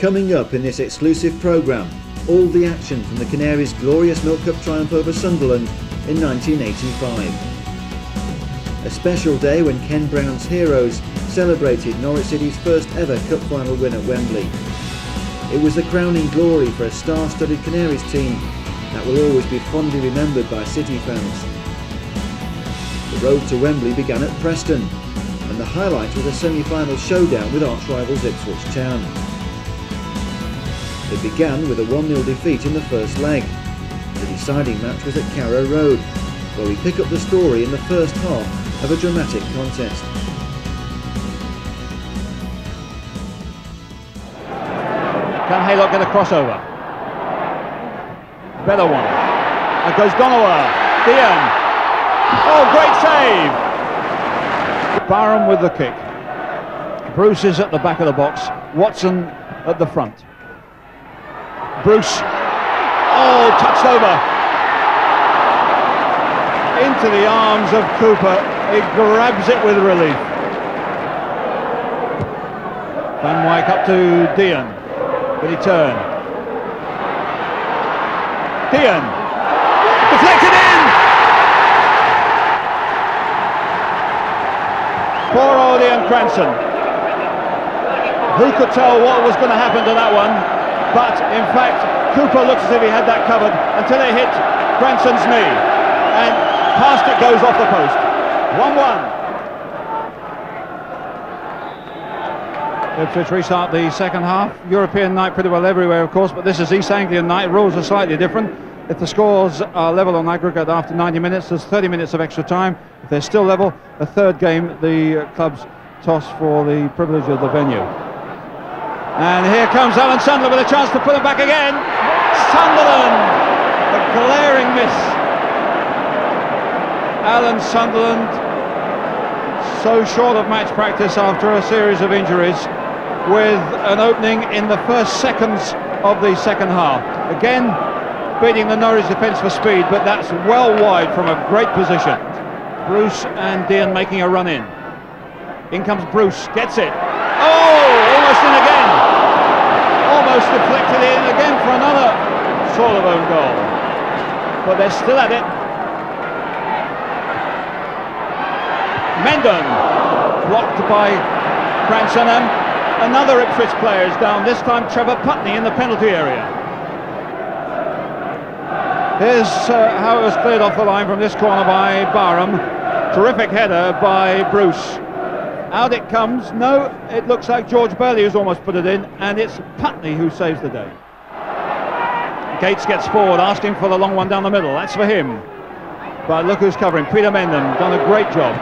Coming up in this exclusive programme, all the action from the Canaries' glorious Milk Cup triumph over Sunderland in 1985. A special day when Ken Brown's heroes celebrated Norwich City's first ever cup final win at Wembley. It was the crowning glory for a star-studded Canaries team that will always be fondly remembered by City fans. The road to Wembley began at Preston, and the highlight was a semi-final showdown with arch-rivals Ipswich Town. It began with a 1-0 defeat in the first leg. The deciding match was at Carrow Road, where we pick up the story in the first half of a dramatic contest. Can Haylock get a crossover? Better one. And goes Donowa. Dean. Oh, great save! Barham with the kick. Bruce is at the back of the box. Watson at the front. Bruce. Oh, touched over. Into the arms of Cooper. He grabs it with relief. Van Wyk up to Dean. Will he turn? Dean. Deflected in! Poor old Ian Cranston. Who could tell what was going to happen to that one? But in fact, Cooper looks as if he had that covered until it hit Cranston's knee. And past it goes off the post. 1-1. Ipswich restart the second half. European night pretty well everywhere, of course, but this is East Anglian night. Rules are slightly different. If the scores are level on aggregate after 90 minutes, there's 30 minutes of extra time. If they're still level, a third game, the clubs toss for the privilege of the venue. And here comes Alan Sunderland with a chance to put them back again. Sunderland! A glaring miss. Alan Sunderland, so short of match practice after a series of injuries, with an opening in the first seconds of the second half. Again, beating the Norwich defence for speed, but that's well wide from a great position. Bruce and Dean making a run in. In comes Bruce, gets it. Oh, almost in again. Almost deflected in again for another sort of own goal. But they're still at it. Mendon, blocked by Cranston. Another Ipswich player is down, this time Trevor Putney in the penalty area. Here's how it was cleared off the line from this corner by Barham. Terrific header by Bruce. Out it comes. No, it looks like George Bailey who's almost put it in, and it's Putney who saves the day. Gates gets forward, asking for the long one down the middle. That's for him. But look who's covering. Peter Mendon, done a great job.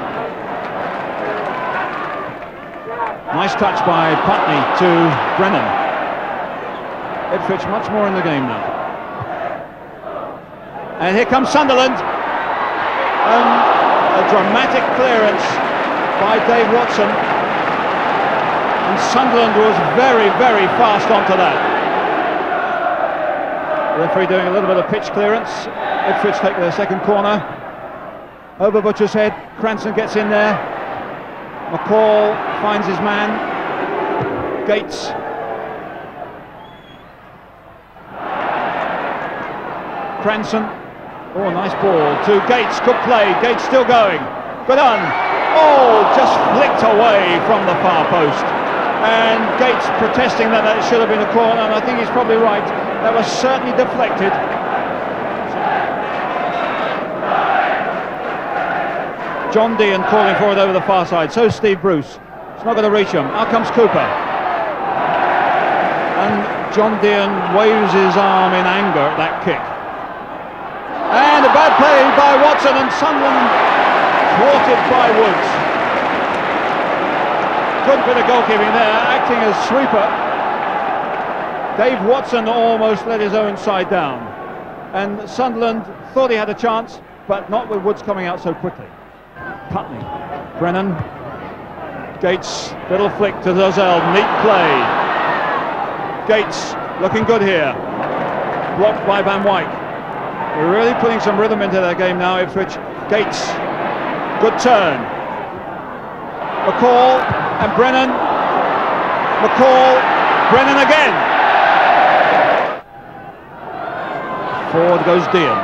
Nice touch by Putney to Brennan. Ipswich much more in the game now. And here comes Sunderland. A dramatic clearance by Dave Watson. And Sunderland was very, very fast onto that. The referee doing a little bit of pitch clearance. Ipswich take their second corner. Over Butcher's head. Cranston gets in there. McCall finds his man. Gates. Cranston. Oh, nice ball to Gates. Good play. Gates still going. Good on. Oh, just flicked away from the far post. And Gates protesting that it should have been a corner, and I think he's probably right. That was certainly deflected. John Dean calling for it over the far side. So Steve Bruce. It's not going to reach him. Out comes Cooper. And John Dean waves his arm in anger at that kick. And a bad play by Watson, and Sunderland thwarted by Woods. Good bit of goalkeeping there, acting as sweeper. Dave Watson almost let his own side down. And Sunderland thought he had a chance, but not with Woods coming out so quickly. Putney, Brennan, Gates, little flick to Zozelle, neat play. Gates looking good here, blocked by Van Wyk. We're really putting some rhythm into their game now, Ipswich. Gates, good turn. McCall and Brennan. McCall, Brennan again. Forward goes Dean.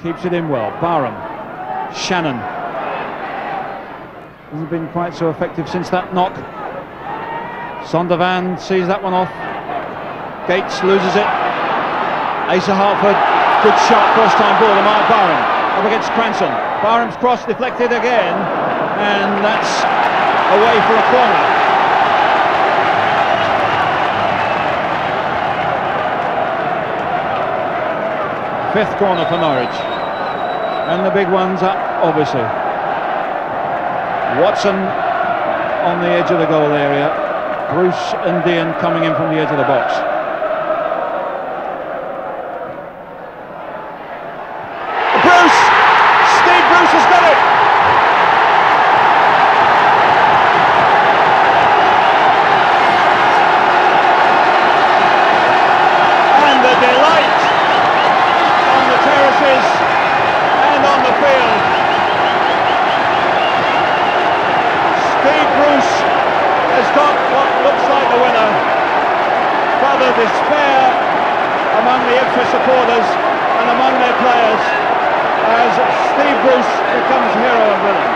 Keeps it in well. Barham. Shannon. Hasn't been quite so effective since that knock. Sunderland sees that one off. Gates loses it. Asa Hartford. Good shot. First time ball to Mark Barham. Up against Cranston. Barham's cross deflected again. And that's away for a corner. Fifth corner for Norwich, and the big one's up, obviously. Watson on the edge of the goal area, Bruce and Dean coming in from the edge of the box. Bruce! Steve Bruce has got it! And the delight on the terraces and on the field. Steve Bruce has got what looks like the winner, but the despair among the Ipswich supporters and among their players as Steve Bruce becomes hero and villain.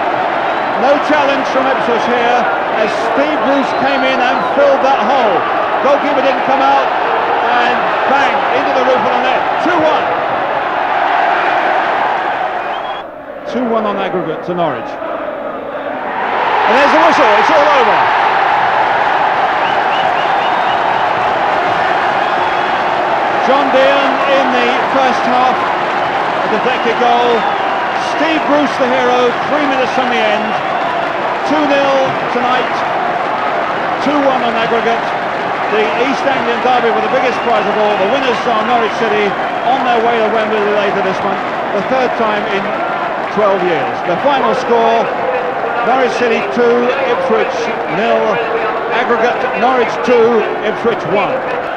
No challenge from Ipswich here as Steve Bruce came in and filled that hole. Goalkeeper didn't come out, and bang, into the roof of the net. 2-1. 2-1 on aggregate to Norwich. And there's the whistle, it's all over. John Dean in the first half, a deflected goal. Steve Bruce the hero, 3 minutes from the end. 2-0 tonight, 2-1 on aggregate. The East Anglian derby with the biggest prize of all. The winners are Norwich City on their way to Wembley later this month, the third time in 12 years. The final score, Norwich City 2, Ipswich 0. Aggregate, Norwich 2, Ipswich 1.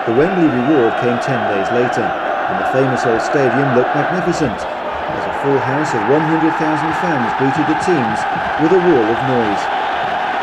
The Wembley reward came 10 days later, and the famous old stadium looked magnificent, as a full house of 100,000 fans greeted the teams with a wall of noise.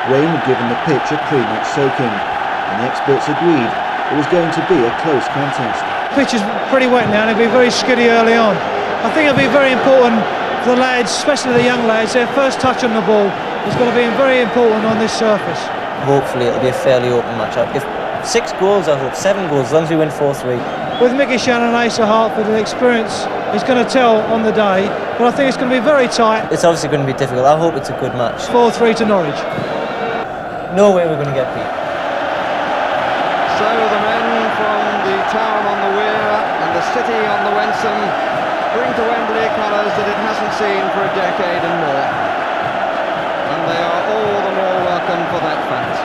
Rain had given the pitch a pre-match soaking, and the experts agreed it was going to be a close contest. The pitch is pretty wet now and it'll be very skiddy early on. I think it'll be very important for the lads, especially the young lads. Their first touch on the ball is going to be very important on this surface. Hopefully it'll be a fairly open match. If 6 goals, I hope 7 goals, as long as we win 4-3. With Mickey Shannon and Asa Hartford, the experience is going to tell on the day, but I think it's going to be very tight. It's obviously going to be difficult. I hope it's a good match. 4-3 to Norwich. No way we're going to get beat. So the men from the town on the Weir and the city on the Wensum bring to Wembley colours that it hasn't seen for a decade and more. And they are all the more welcome for that fact.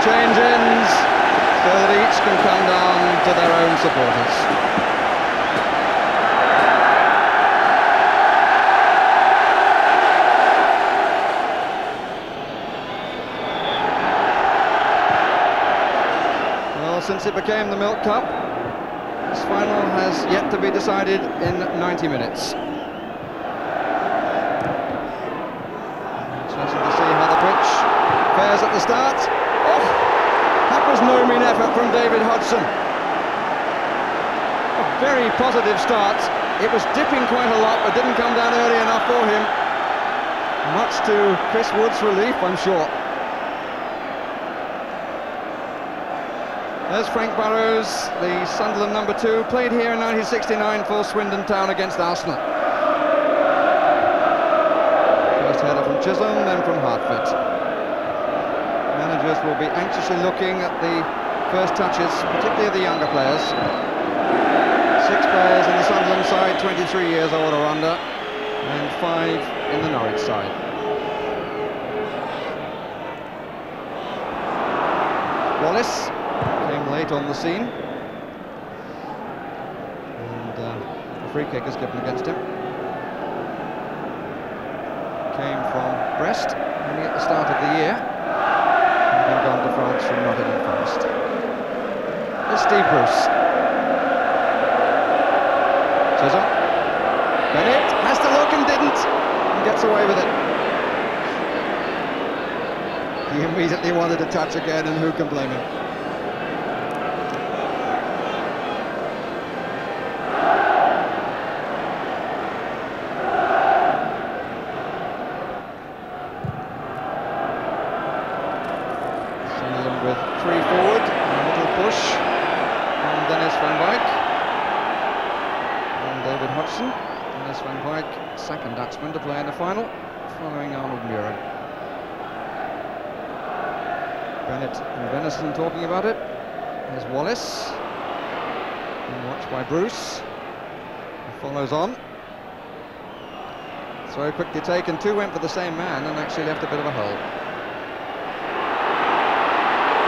Change ends so that each can come down to their own supporters. Well, since it became the Milk Cup, this final has yet to be decided in 90 minutes. Interesting to see how the pitch fares at the start. That was no mean effort from David Hodgson. A very positive start. It was dipping quite a lot, but didn't come down early enough for him. Much to Chris Wood's relief, I'm sure. There's Frank Burrows, the Sunderland number 2, played here in 1969 for Swindon Town against Arsenal. First header from Chisholm, then from Hartford. Managers will be anxiously looking at the first touches, particularly of the younger players. 6 players in the Sunderland side, 23 years old or under, and 5 in the Norwich side. Wallace came late on the scene. And a free kick is given against him. Came from Brest only at the start of the year. And then gone to France from Nottingham Forest. Here's Steve Bruce. Chisholm. Bennett has to look and didn't. And gets away with it. He immediately wanted to touch again, and who can blame him? Sunderland with 3 forward, and a little push from Dennis van Wijk and David Hodgson. Dennis van Wijk, second Dutchman to play in the final, following Arnold Muren. Bennett and Venison talking about it. There's Wallace, being watched by Bruce, who follows on. Throw quickly taken, 2 went for the same man and actually left a bit of a hole.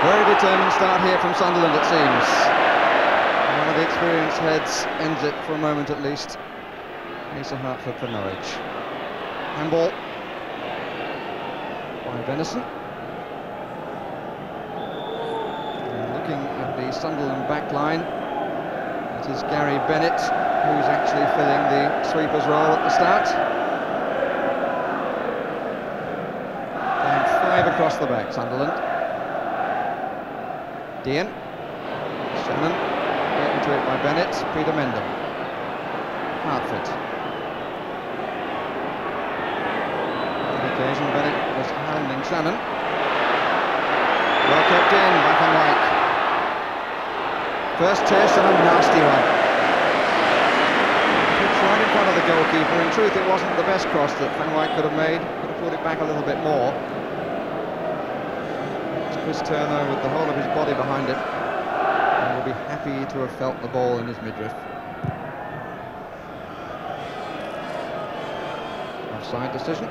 Very determined start here from Sunderland, it seems. One of the experienced heads ends it for a moment at least. Asa Hartford for Norwich. Handball by Venison. Looking at the Sunderland back line, it is Gary Bennett who's actually filling the sweeper's role at the start. Playing 5 across the back, Sunderland. Dean, Shannon, getting to it by Bennett, Peter Mendham. Hartford. On the occasion, Bennett was handling Shannon. Well kept in by Van Wijk. First test and a nasty one. It's right in front of the goalkeeper. In truth, it wasn't the best cross that Van Wijk could have made. Could have pulled it back a little bit more. It's Chris Turner with the whole of his body behind it, and will be happy to have felt the ball in his midriff. Offside decision.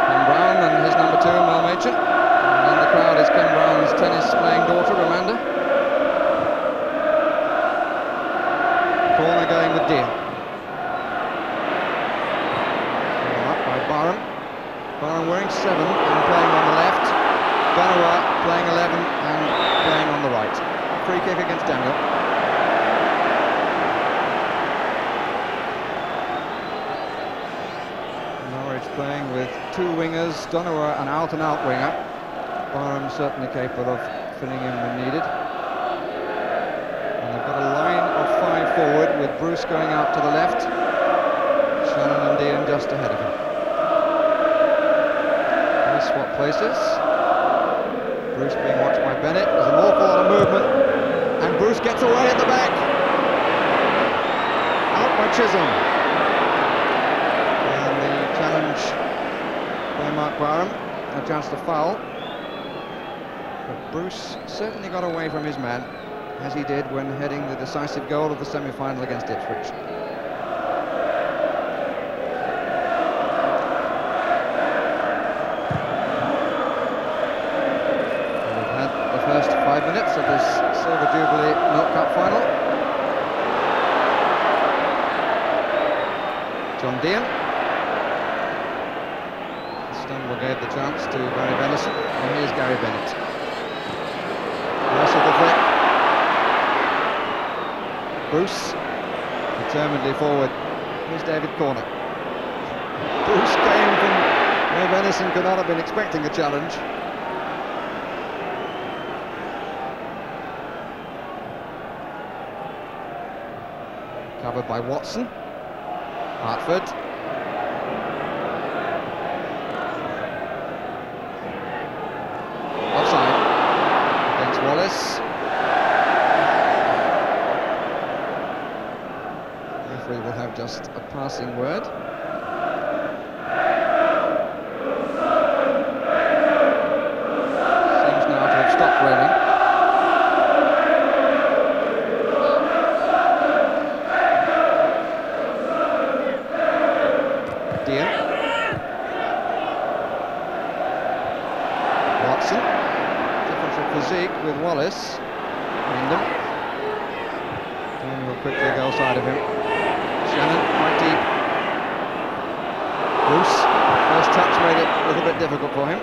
Ken Brown and his number 2, Mel Machin. And in the crowd is Ken Brown's tennis-playing daughter, Amanda. Corner going with Dean. Up by Barham. Barham wearing 7 and playing on the left. Donowa playing 11 and playing on the right. Free kick against Daniel. Norwich playing with 2 wingers, Donowa an out-and-out winger. Barham certainly capable of filling in when needed. And they've got a line of 5 forward with Bruce going out to the left, Shannon and Dean just ahead of him. They swap places. Bruce being watched by Bennett. There's an awful lot of movement, and Bruce gets away at the back. Out by Chisholm. And the challenge by Mark Barham, a chance to foul. But Bruce certainly got away from his man, as he did when heading the decisive goal of the semi-final against Ipswich. We've had the first 5 minutes of this Silver Jubilee Milk Cup final. John Dean. Stumble gave the chance to Barry Venison, and here's Gary Bennett. Loss of the flick. Bruce, determinedly forward. Here's David Corner. Bruce came from where Venison could not have been expecting a challenge. Covered by Watson. Hartford. Offside against Wallace. The referee will have just a passing word. Seems now to have stopped raining. Dean. Watson. physique with Wallace. Wyndham. Daniel quickly goes side of him. Shannon quite deep. Bruce, first touch made it a little bit difficult for him.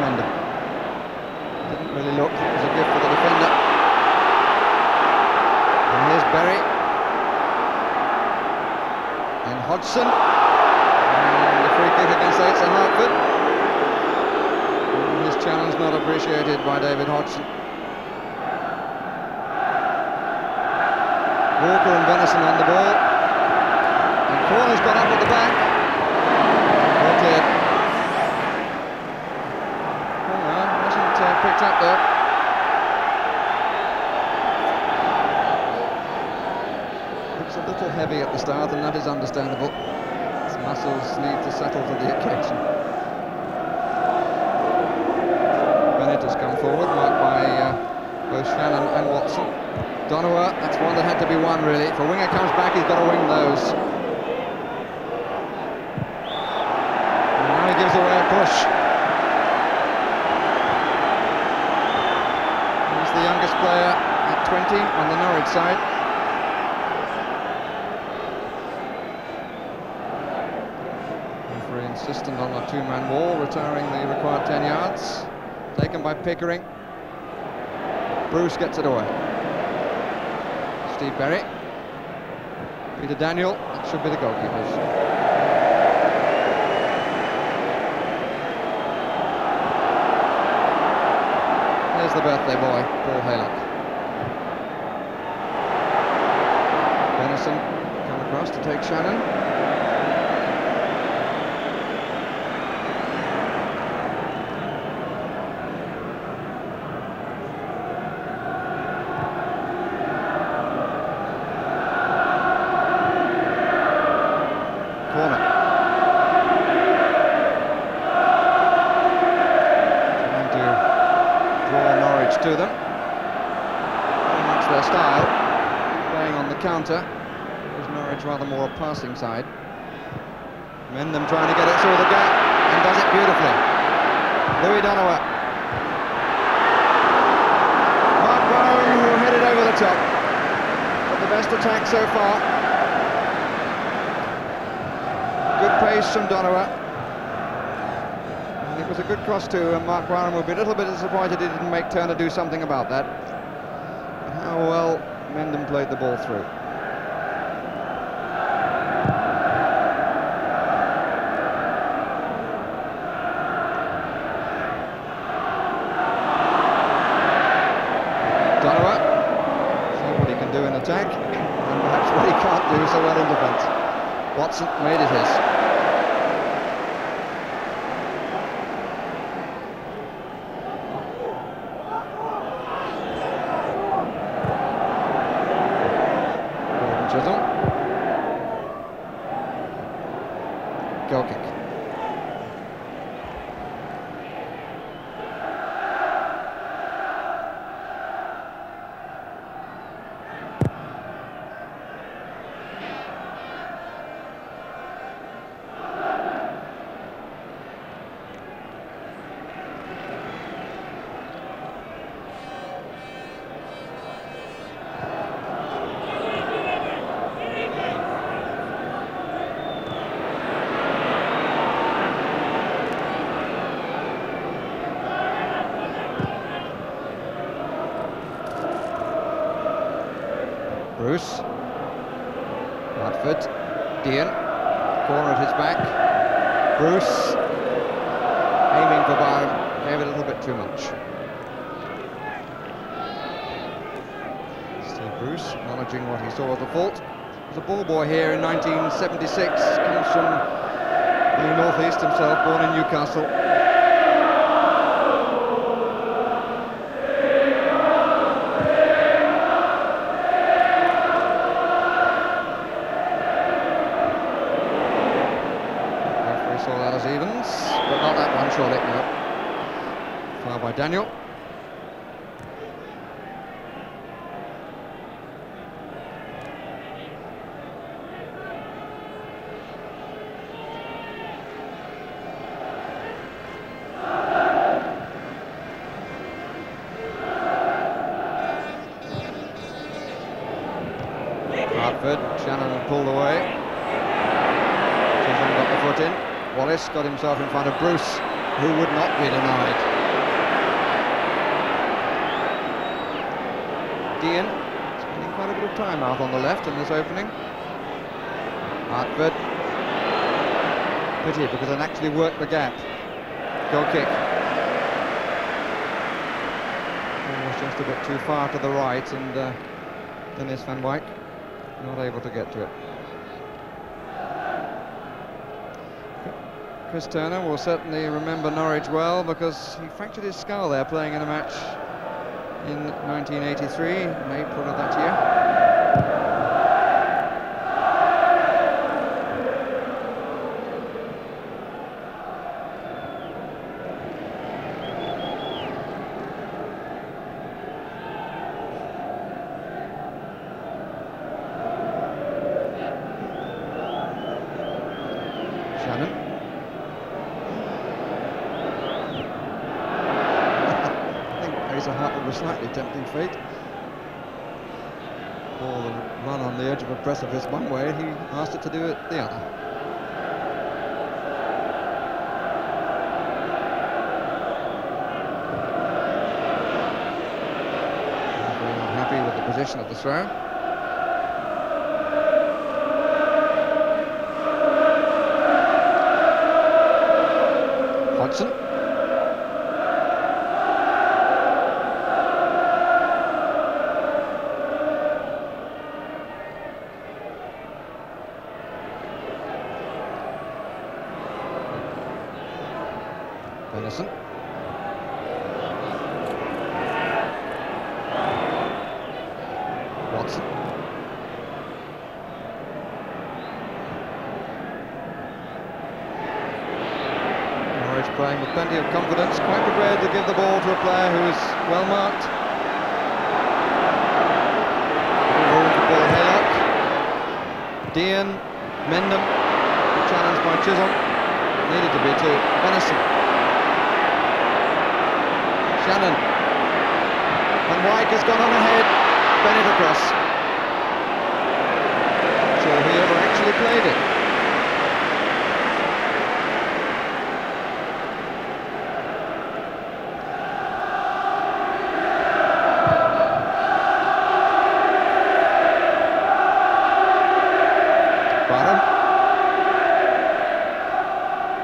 Wyndham. Didn't really look, it was a gift for the defender. And here's Berry. And Hodgson. And the free kick against Asa Hartford. And his challenge not appreciated by David Hodgson. Walker and Venison on the ball. And corner's got up at the back. Well cleared. Oh no, wasn't picked up there. Looks a little heavy at the start, and that is understandable. His muscles need to settle to the occasion. Bennett has come forward, marked by both Shannon and Watson. Donowa, that's one that had to be won really. If a winger comes back, he's got to win those. And now he gives away a push. He's the youngest player at 20 on the Norwich side. Referee insistent on a two-man wall, retiring the required 10 yards. Taken by Pickering. Bruce gets it away. Steve Berry, Peter Daniel, that should be the goalkeepers. There's the birthday boy, Paul Haylock. Venison come across to take Shannon. To them. Very much their style, playing on the counter. Whereas Norwich rather more a passing side. Wyndham trying to get it through the gap and does it beautifully. Louis Donowa. Mark Brown who headed over the top. But the best attack so far. Good pace from Donowa. It was a good cross too, and Mark Warren will be a little bit disappointed he didn't make Turner do something about that. But how well Mendham played the ball through. Donowa, see what he can do in attack, and perhaps what he can't do so well in defence. Watson made it his. Goal kick. Bruce, Radford, Dean, corner at his back, Bruce, aiming for Byron, gave it a little bit too much. Steve Bruce, acknowledging what he saw as a fault. He was a ball boy here in 1976, comes from the northeast himself, born in Newcastle. Saw that as evens, but not that one, surely. No. Foul by Daniel. Shannon pulled away. Chisholm got the foot in. Wallace got himself in front of Bruce, who would not be denied. Dean spending quite a bit of time out on the left in this opening. Hartford. Pity, because it actually worked the gap. Goal kick. Almost just a bit too far to the right, and Dennis van Wyk not able to get to it. Chris Turner will certainly remember Norwich well, because he fractured his skull there playing in a match in 1983, in April of that year. Shannon. Hartford was slightly tempting fate. Ball run on the edge of a precipice one way, he asked it to do it the other. Happy with the position of the throw. Hodgson. Benison. Watson. Norwich playing with plenty of confidence, quite prepared to give the ball to a player who is well marked. Ball Haylock. Dean, Mendham, challenged by Chisholm. Needed to be too. Benison. Shannon. Van Wyk has gone on ahead. Bennett across. Not sure he ever actually played it. Barham.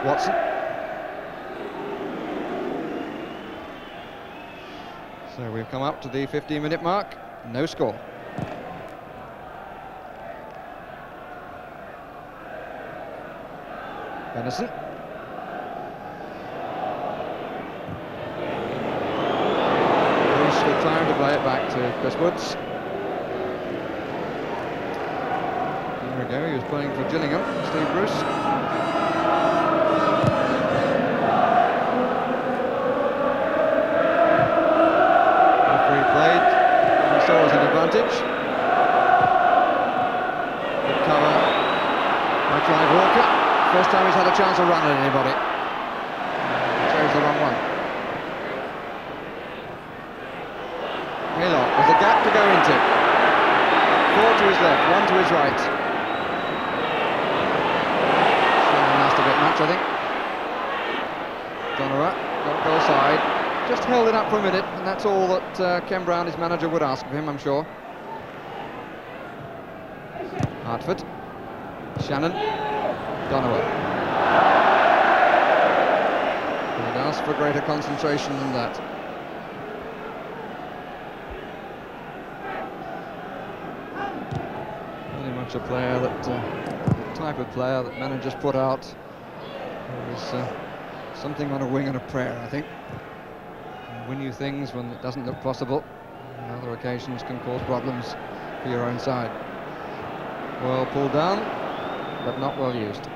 Watson. So we've come up to the 15-minute mark, no score. Benison. Bruce with time to play it back to Chris Woods. Here we go, he was playing for Gillingham, Steve Bruce. Played, he saw as an advantage. Good cover by Clive Walker. First time he's had a chance to run at anybody. Chose the wrong one. Haylock, there's a gap to go into. 4 to his left, 1 to his right. Shannon asked a bit much, I think. Donovan got goal side. Just held it up for a minute, and that's all that Ken Brown, his manager, would ask of him, I'm sure. Hartford. Shannon. Donovan. He'd ask for greater concentration than that. Very much a player that, the type of player that managers put out. Is something on a wing and a prayer, I think. Win you things when it doesn't look possible. On other occasions can cause problems for your own side. Well pulled down, but not well used.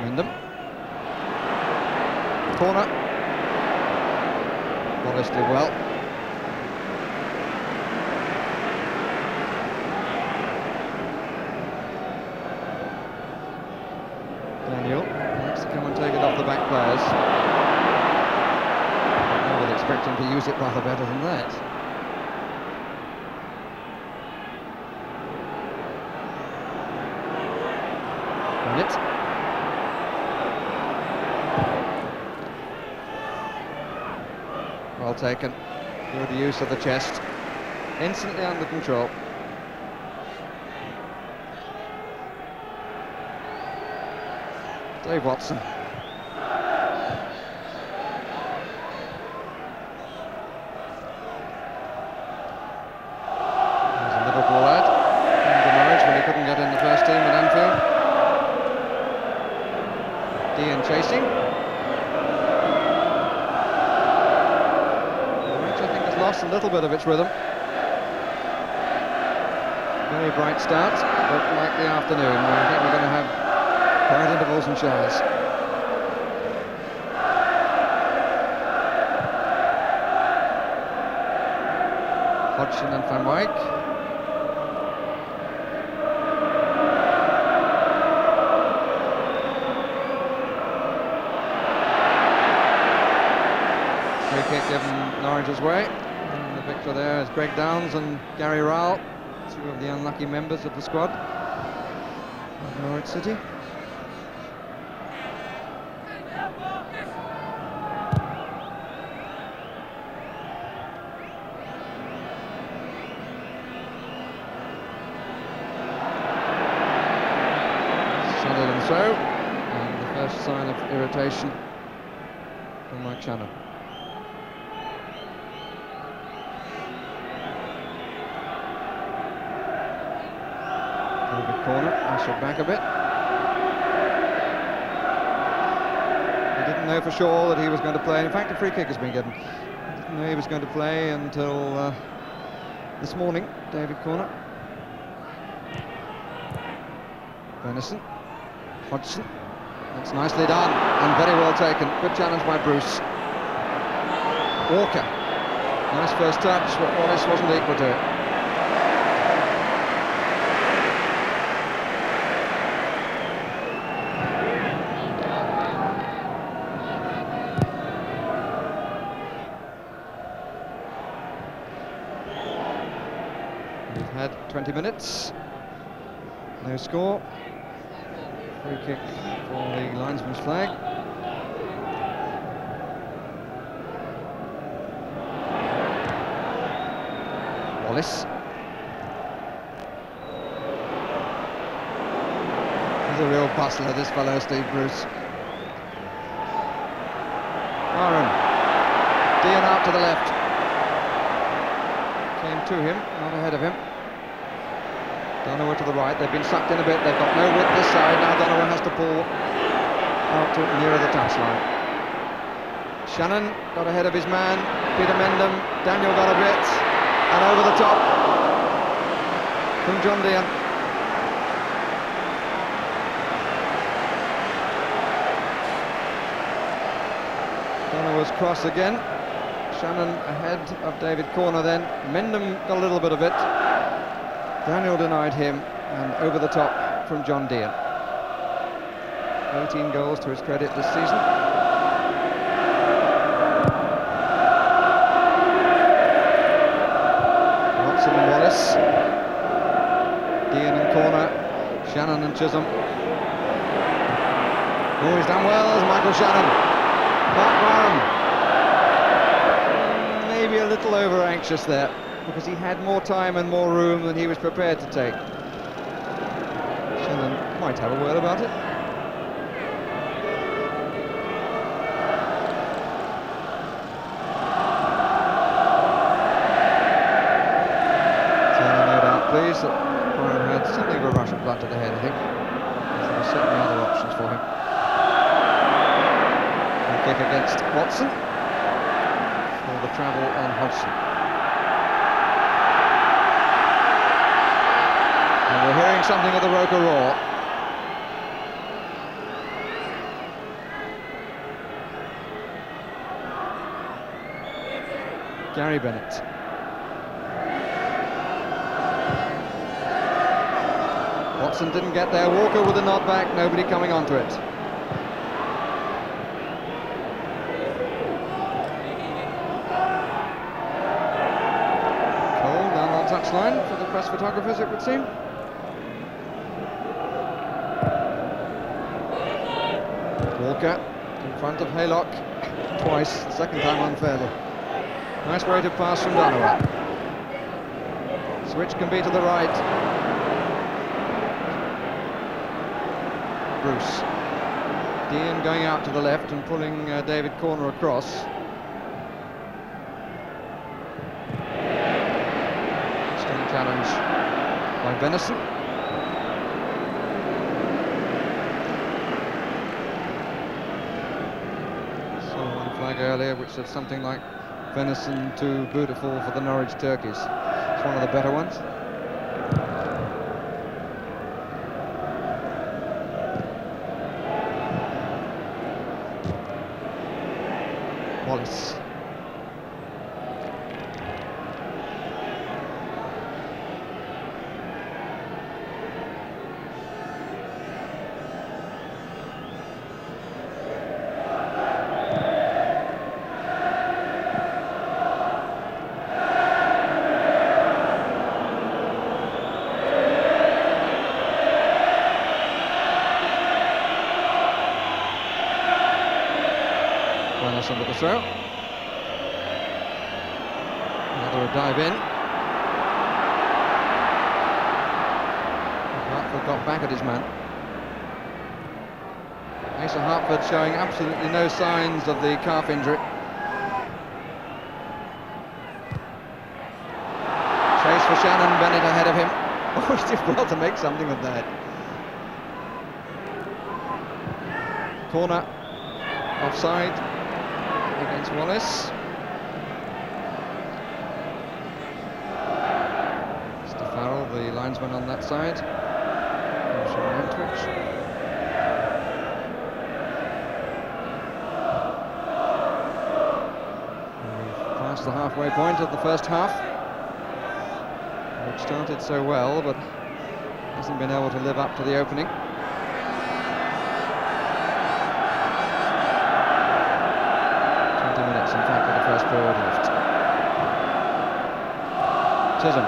Wyndham. Corner. Wallace did well. Daniel likes to come and take it off the back players. I would expect him to use it rather better than that. Bennett. Well taken. Good use of the chest. Instantly under control. Dave Watson. There's a Liverpool lad into Norwich when he couldn't get in the first team at Anfield. Dean chasing. Norwich, I think, has lost a little bit of its rhythm. Very bright start, but like the afternoon, I think we're going to have quiet intervals and showers. Hodgson and Van Wyk. Free kick given Norwich's way. And the victor there is Greg Downs and Gary Rowell, two of the unlucky members of the squad of Norwich City. Sunderland so, and the first sign of irritation from Mike Shannon. David Corner, ushered back a bit. He didn't know for sure that he was going to play. In fact, a free kick has been given. He didn't know he was going to play until this morning. David Corner. Venison. Hodgson. That's nicely done and very well taken. Good challenge by Bruce. Walker. Nice first touch, but Wallace wasn't equal to it. We've had 20 minutes. No score. Free kick for the linesman's flag. Wallace. He's a real bustler, this fellow, Steve Bruce. Aaron. Dean out to the left. Came to him, not ahead of him. Donovan to the right, they've been sucked in a bit, they've got no width this side, now Donovan has to pull out to nearer the touchline. Shannon got ahead of his man, Peter Mendham, Daniel got a bit, and over the top from John Dean. Donovan's cross again, Shannon ahead of David Corner then, Mendham got a little bit of it. Daniel denied him, and over the top from John Dean. 18 goals to his credit this season. Watson and Wallace. Dean and Corner. Shannon and Chisholm. Oh, he's done well as Michael Shannon. Mark Barham. Maybe a little over anxious there, because he had more time and more room than he was prepared to take. Shannon might have a word about it. Turning it out, please. Brian had something of a rush of blood to the head, I think. There were certainly other options for him. A kick against Watson for the travel on Hodgson. We're hearing something of the Roker roar. Gary Bennett. Watson didn't get there. Walker with a nod back, nobody coming onto it. line for the press photographers, it would seem. Walker in front of Haylock twice, second time unfairly. Nice weighted pass from Donovan. Switch can be to the right. Bruce. Dean going out to the left and pulling David Corner across. Strong challenge by Venison. Saw one flag earlier which said something like venison too beautiful for the Norwich turkeys. It's one of the better ones. Wallace. Under the throw. Another dive in. Hartford got back at his man. Asa Hartford showing absolutely no signs of the calf injury. Chase for Shannon, Bennett ahead of him. Oh, he did well to make something of that. Corner, offside. Against Wallace. Mr. Farrell, the linesman on that side. From Ipswich. We've passed the halfway point of the first half, which started so well, but hasn't been able to live up to the opening. In fact, of the first period left. Chisholm.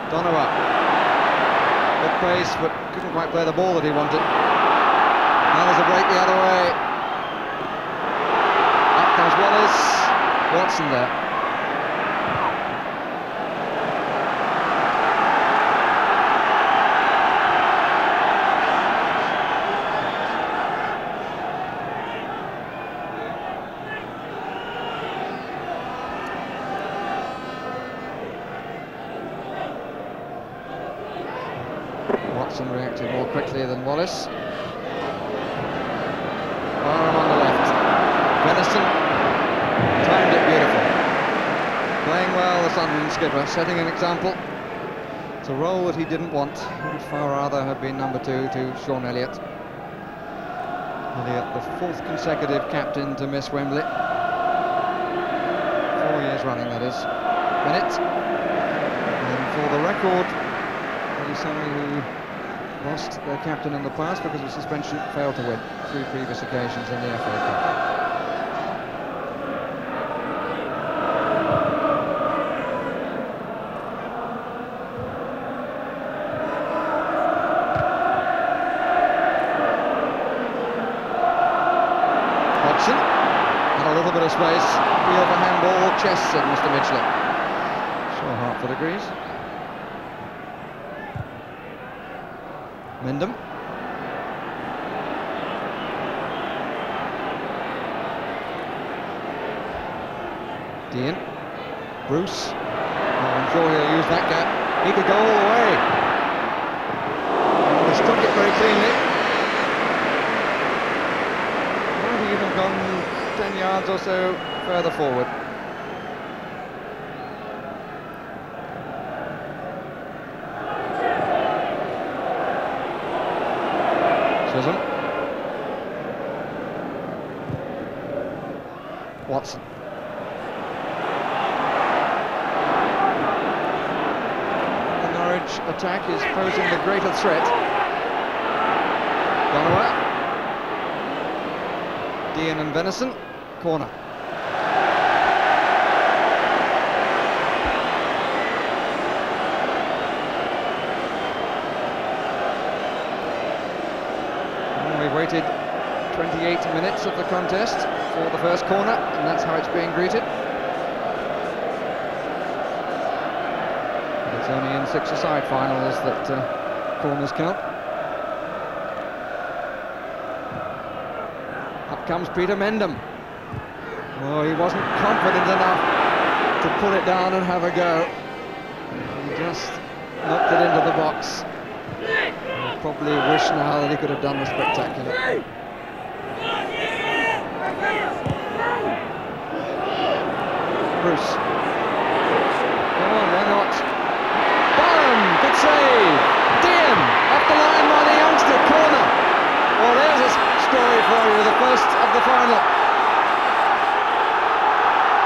Donovan. Good pace, but couldn't quite play the ball that he wanted. Now there's a break the other way. Up comes Wallace. Watson there. Watson reacted more quickly than Wallace. Barham on the left. Venison timed it beautiful. Playing well, the Sunderland skipper, setting an example. It's a role that he didn't want. He would far rather have been number 2 to Sean Elliott. Elliott, the 4th consecutive captain to miss Wembley. 4 years running, that is. Bennett. And for the record, he's somebody who lost their captain in the past because of suspension, failed to win 3 previous occasions in the FA Cup. Hodgson had a little bit of space, feel for handball, chest, said Mr. Midgley. Sure, Hartford agrees. Mendham. Dean. Bruce. Oh, I'm sure he'll use that gap. He could go all the way. And he struck it very cleanly. Might have even gone 10 yards or so further forward. Chisholm. Watson. The Norwich attack is posing the greater threat. Donovan. Dean and Venison. Corner. waited 28 minutes of the contest for the first corner, and that's how it's being greeted. But it's only in 6-a-side finals that corners count. Up comes Peter Mendham. Oh, he wasn't confident enough to pull it down and have a go. He just knocked it into the box. I probably wish now that he could have done the spectacular. Bruce. Come on, why not? Barham, good save. Dean, off the line by the youngster, corner. Well, there's a story for you, the first of the final.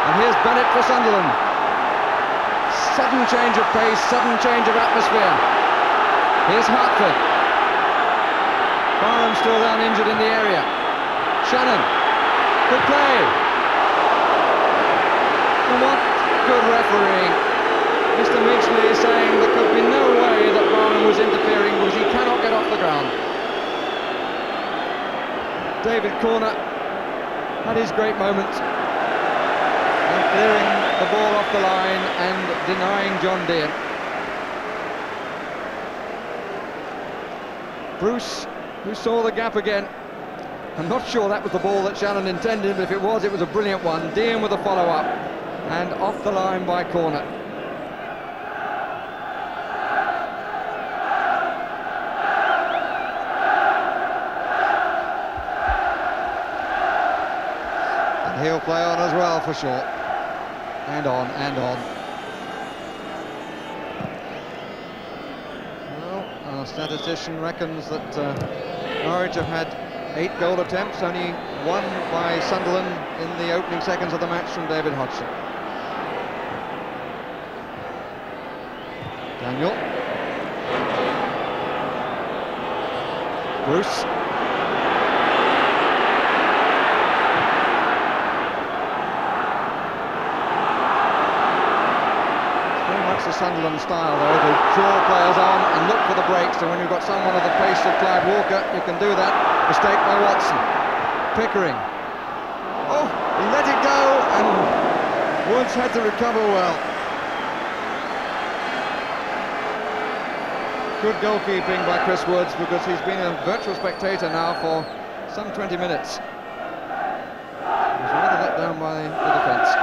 And here's Bennett for Sunderland. Sudden change of pace, sudden change of atmosphere. Here's Hartford. Barham still down injured in the area. Shannon, good play. And what good refereeing. Mr. Midgley is saying there could be no way that Barham was interfering because he cannot get off the ground. David Corner had his great moment. And clearing the ball off the line and denying John Dean. Bruce, who saw the gap again. I'm not sure that was the ball that Shannon intended, but if it was a brilliant one. Dean with a follow-up, and off the line by Corner. And he'll play on as well for sure. And on, and on. Well, our statistician reckons that Norwich have had 8 goal attempts, only 1 by Sunderland in the opening seconds of the match from David Hodgson. Daniel. Bruce. The Sunderland style though, to draw players on and look for the breaks, and when you've got someone of the pace of Clive Walker, you can do that. Mistake by Watson. Pickering. Oh, he let it go, and Woods had to recover well. Good goalkeeping by Chris Woods, because he's been a virtual spectator now for some 20 minutes. He was rather let down by the defence.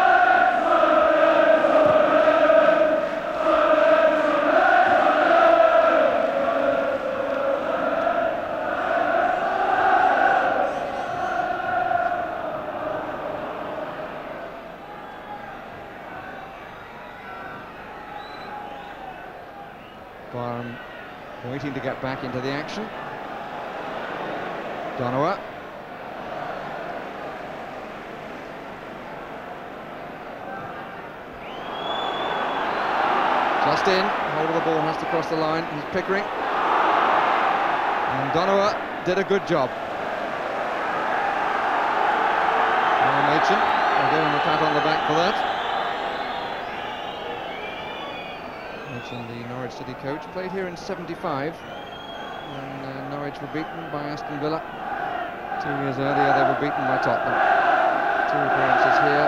Barham waiting to get back into the action. Donowa. Just in, hold of the ball has to cross the line. He's Pickering. And Donowa did a good job. Machin, I'll give him a pat on the back for that. The Norwich City coach, played here in '75 when Norwich were beaten by Aston Villa. 2 years earlier they were beaten by Tottenham. 2 appearances here,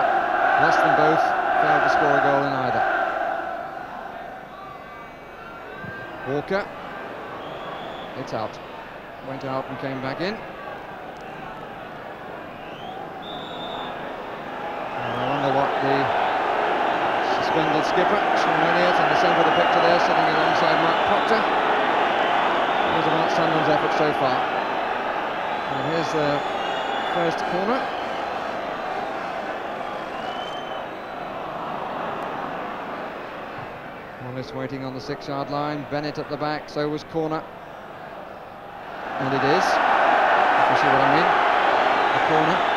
lost them both, failed to score a goal in either. Walker, it's out. Went out and came back in. And I wonder what the suspended skipper, Sean Elliott, in the centre of the picture there, sitting alongside Mark Proctor. Here's about Sunderland's effort so far. And here's the first corner. Wallace waiting on the 6-yard line. Bennett at the back, so was Corner. And it is, if you see what I mean, a corner.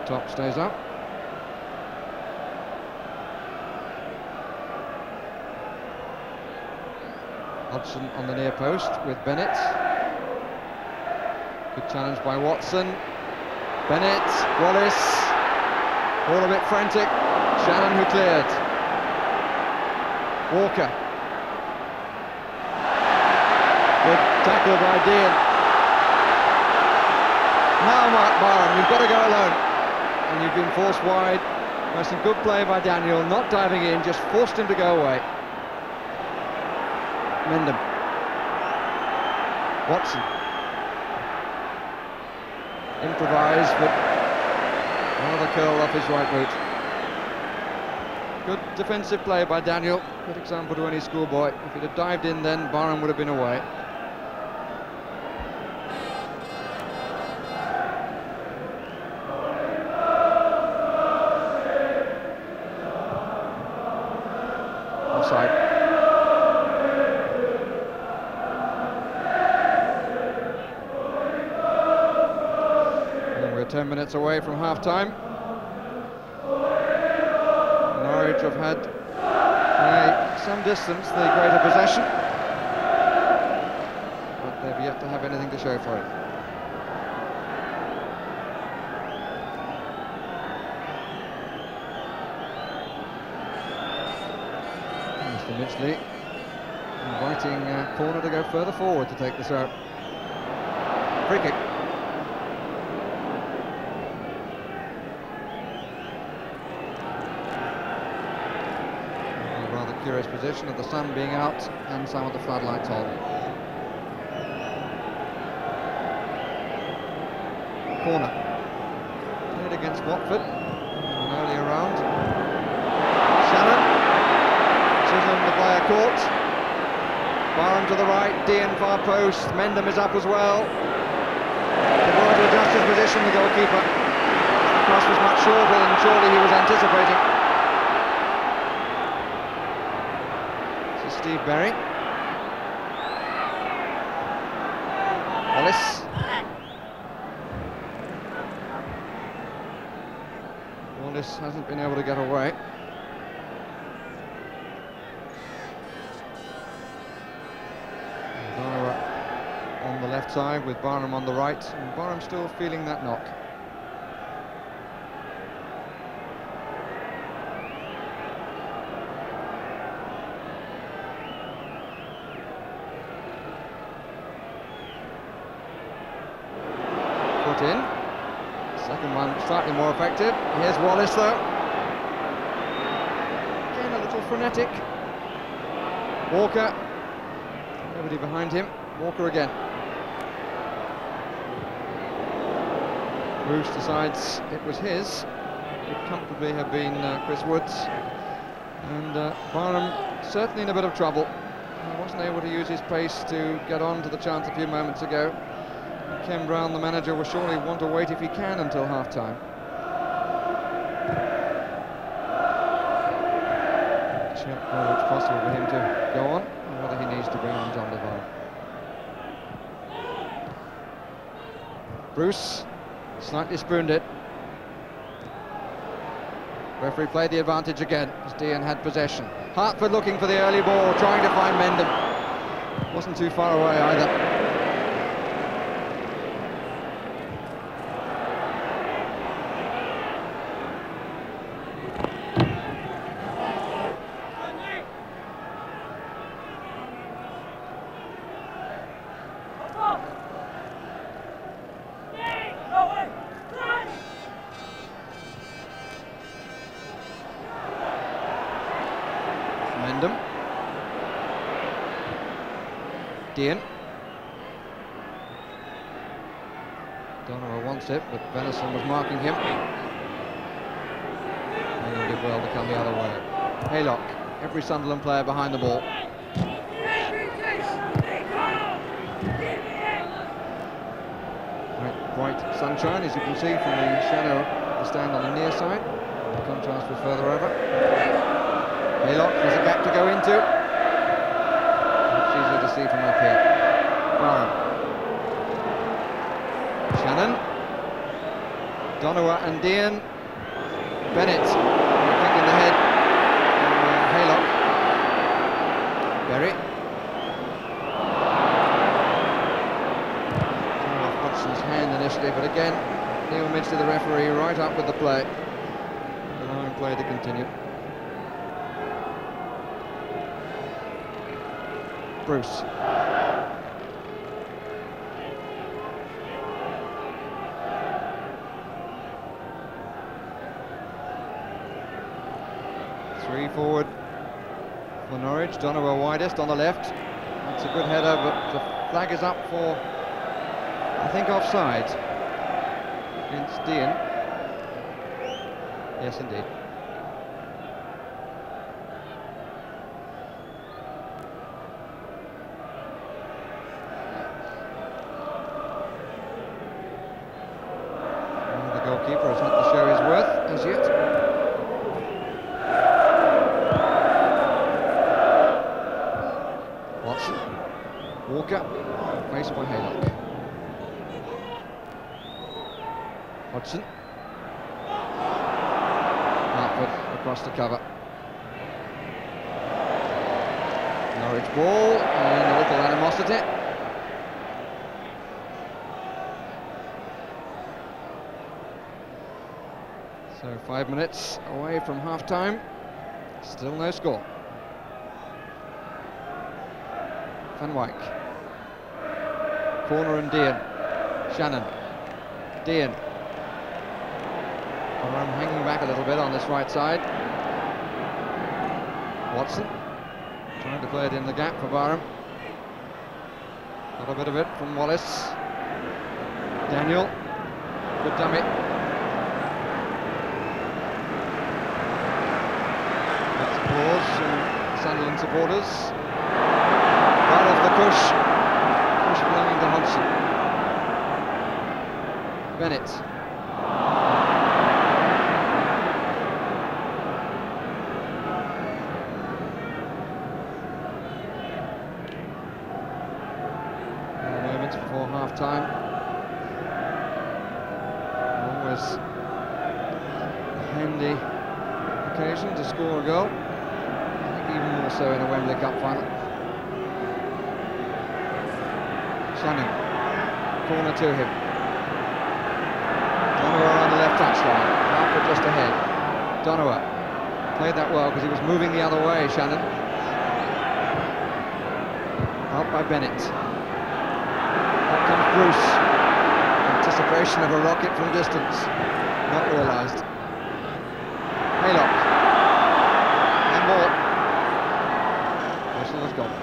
Top stays up. Hodgson on the near post with Bennett. Good challenge by Watson. Bennett, Wallace, all a bit frantic. Shannon who cleared. Walker. Good tackle by Dean. Now Mark Barham, you've got to go alone. And you've been forced wide by some good play by Daniel, not diving in, just forced him to go away. Mendham. Watson. Improvised, but another curl off his right boot. Good defensive play by Daniel. Good example to any schoolboy. If he'd have dived in then, Barham would have been away. Offside. And we're 10 minutes away from half-time. Norwich have had some distance the greater possession, but they've yet to have anything to show for it. Mr. Mitchley inviting Corner to go further forward to take this out. Free kick. Curious position of the sun being out and some of the floodlights on. Corner. Played against Watford in an earlier round. Shannon. Chisholm, the player caught. Barham to the right, Dean far post. Mendham is up as well. De Boer to adjust his position, the goalkeeper. The cross was much shorter than surely he was anticipating. Steve Berry. Wallace. Wallace hasn't been able to get away. Donowa on the left side with Barham on the right, and Barham still feeling that knock. In. Second one slightly more effective. Here's Wallace though. Again a little frenetic. Walker. Nobody behind him. Walker again. Bruce decides it was his. Could comfortably have been Chris Wood's. And Barham certainly in a bit of trouble. He wasn't able to use his pace to get on to the chance a few moments ago. Ken Brown, the manager, will surely want to wait if he can until half-time. Check whether it's possible for him to go on, and whether he needs to bring on John Devine. Bruce slightly spooned it. Referee played the advantage again, as Dean had possession. Hartford looking for the early ball, trying to find Mendham. Wasn't too far away either. Mendham. Dean. Donowa wants it, but Venison was marking him. And he did well to come the other way. Haylock, every Sunderland player behind the ball. Bright sunshine, as you can see from the shadow of the stand on the near side. The contrast was further over. Haylock has a gap to go into. It's easier to see from up here. Barham. Shannon. Donowa and Dean. Bennett. Kick in the head. Haylock. Berry. Coming off Hudson's hand initially, but again, Neil Midgley, the referee, right up with the play. Allowing play to continue. Bruce. Three forward for Norwich. Donovan widest on the left. That's a good header, but the flag is up for, I think, offside against Dean. Yes, indeed. Well, the goalkeeper has had to show his worth as yet. Watson. Walker. Faced by Haylock. Hodgson. Hartford across the cover. Norwich ball and a little animosity. So 5 minutes away from half time. Still no score. Van Wyk. Corner and Dean. Shannon. Dean. I'm hanging back a little bit on this right side. Watson trying to play it in the gap for Barham. Got a bit of it from Wallace. Daniel, good dummy. That's applause from Sunderland supporters. Right off the push belonging to Hodgson. Bennett. Before half time. Always a handy occasion to score a goal. I think even more so in a Wembley Cup final. Shannon, corner to him. Donovan on the left touchline. Hartford just ahead. Donovan played that well because he was moving the other way, Shannon. Helped by Bennett. Comes Bruce. Anticipation of a rocket from distance. Not realised. Haylock. Handball. Whistle has gone.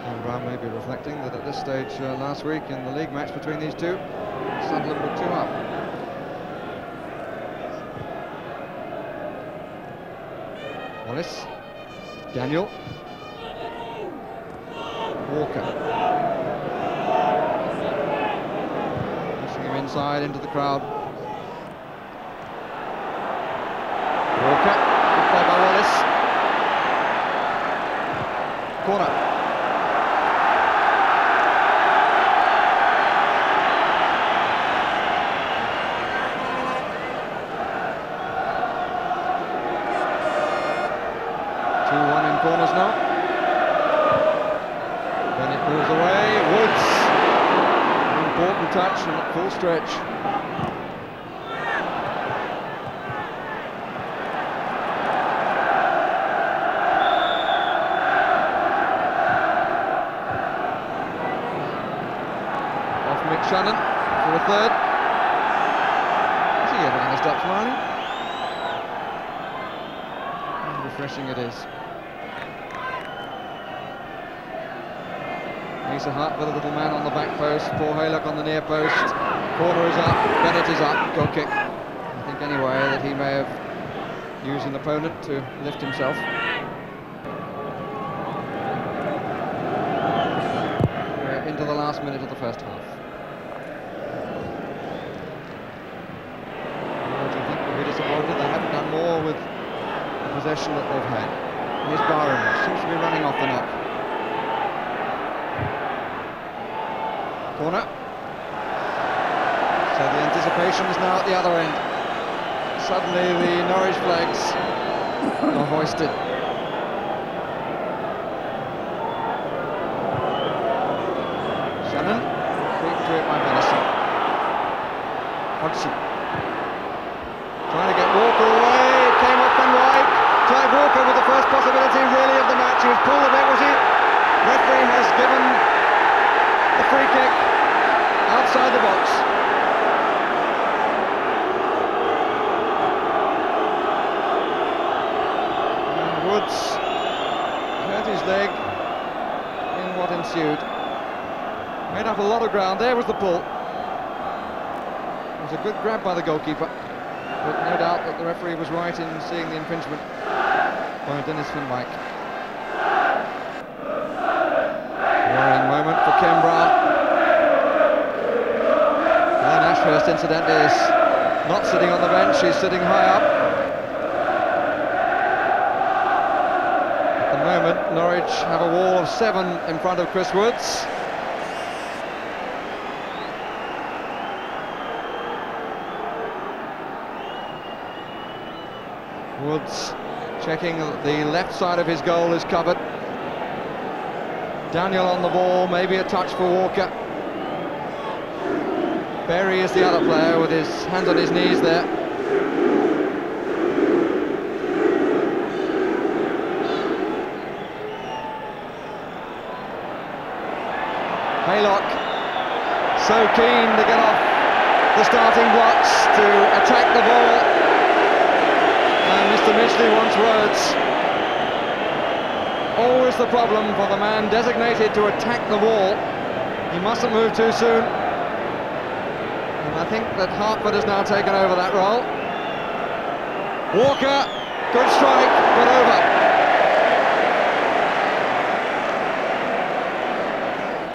And Brown may be reflecting that at this stage last week in the league match between these two, Sunderland were 2 up. Wallace, Daniel, Walker, pushing him inside into the crowd. Walker, good play by Wallace. Corner. Corners now. Bennett moves away. Woods. An important touch and at full stretch. Off Mick Shannon for a third. Is he ever going to stop smiling? How refreshing it is. Lisa Hartford, a little man on the back post. Paul Haylock on the near post. Corner is up. Bennett is up. Goal kick. I think anyway that he may have used an opponent to lift himself. We're into the last minute of the first half. What do you think? Will be disappointed they haven't done more with the possession that they've had. Here's Barham. Seems to be running off the knock. Corner. So the anticipation is now at the other end. Suddenly the Norwich flags are hoisted. Shannon, beaten to it by Venison. Hodgson. Trying to get Walker away, it came off Van Wyk. Clive Walker with the first possibility really of the match. He was pulled a bit, was he? kick outside the box. And Woods hurt his leg in what ensued. Made up a lot of ground. There was the pull. It was a good grab by the goalkeeper, but no doubt that the referee was right in seeing the infringement by Dennis Van Wyk. Worrying moment for Ken Brown. And Ashurst, incidentally, is not sitting on the bench, she's sitting high up. At the moment, Norwich have a wall of 7 in front of Chris Woods. Woods checking the left side of his goal is covered. Daniel on the ball, maybe a touch for Walker. Berry is the other player with his hands on his knees there. Haylock, so keen to get off the starting blocks to attack the ball. And Mr. Midgley wants words. Always the problem for the man designated to attack the ball. He mustn't move too soon. And I think that Hartford has now taken over that role. Walker, good strike, but over.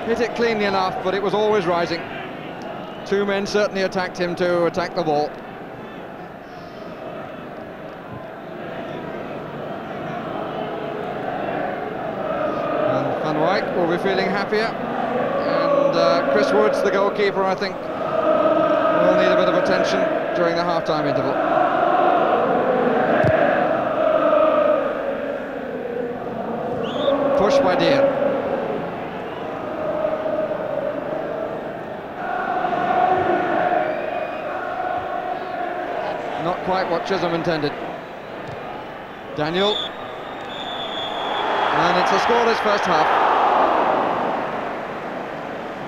Hit it cleanly enough, but it was always rising. 2 men certainly attacked him to attack the ball. Van Wyk will be feeling happier, and Chris Woods, the goalkeeper, I think will need a bit of attention during the half-time interval. Push by Dean. Not quite what Chisholm intended. Daniel. And it's a scoreless first half.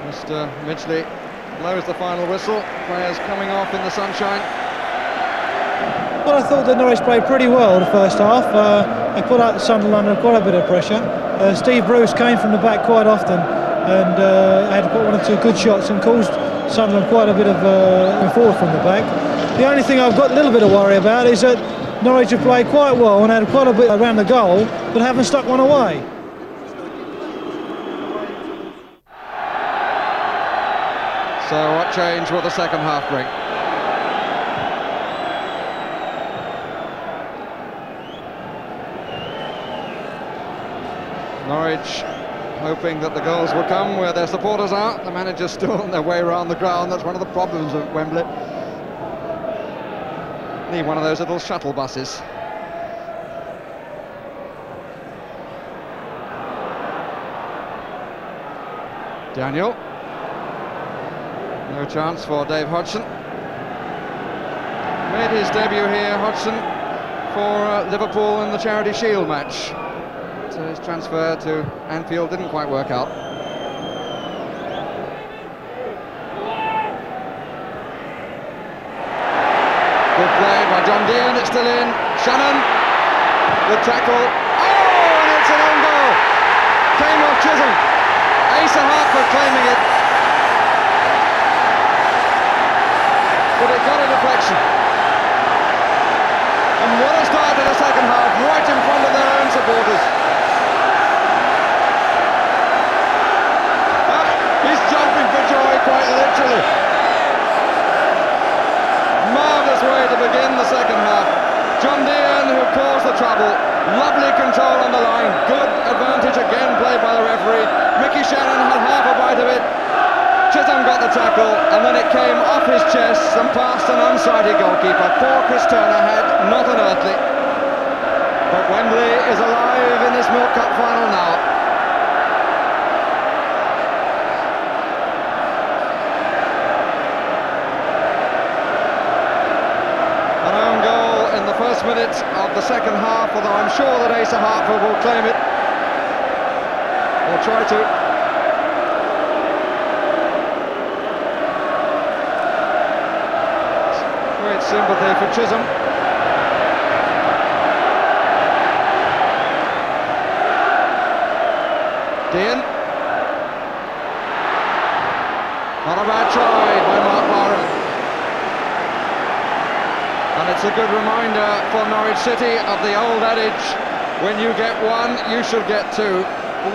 Mr. Midgley blows the final whistle. Players coming off in the sunshine. Well, I thought that Norwich played pretty well the first half. They put out Sunderland under quite a bit of pressure. Steve Bruce came from the back quite often and had to put 1 or 2 good shots and caused Sunderland quite a bit of forward from the back. The only thing I've got a little bit of worry about is that Norwich have played quite well and had quite a bit around the goal, but haven't stuck one away. So what change will the second half bring? Norwich hoping that the goals will come where their supporters are. The manager's still on their way around the ground. That's one of the problems of Wembley. Need one of those little shuttle buses. Daniel. No chance for Dave Hodgson. Made his debut here, Hodgson, for Liverpool in the Charity Shield match. So his transfer to Anfield didn't quite work out. Good play by John Dean, it's still in. Shannon, good tackle. Oh, and it's an own goal. Came off Chisholm. Asa Hartford claiming it. But it got a deflection. And what a start to the second half, right in front of their own supporters. He's jumping for joy, quite literally. Marvellous way to begin the second half. John Dean, who caused the trouble, lovely control on the line, good advantage again played by the referee. Mickey Shannon had half a bite of it. Chisholm got the tackle, and then it came off his chest and past an unsighted goalkeeper. Poor Chris Turner had not an earthly. But Wembley is alive in this Milk Cup final now. An own goal in the first minute of the second half, although I'm sure that Asa Hartford will claim it, or try to. sympathy for Chisholm. Dean. Not a bad try by Mark Barham. And it's a good reminder for Norwich City of the old adage, when you get one, you should get two.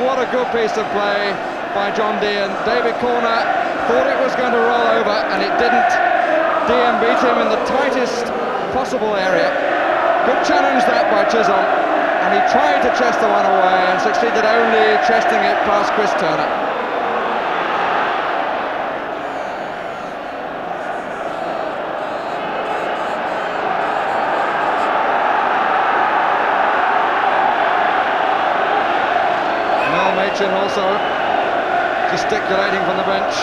What a good piece of play by John Dean. David Corner thought it was going to roll over, and it didn't. Dean beat him in the tightest possible area. Good challenge that by Chisholm. And he tried to chest the one away and succeeded only chesting it past Chris Turner. Mel Machin also gesticulating from the bench.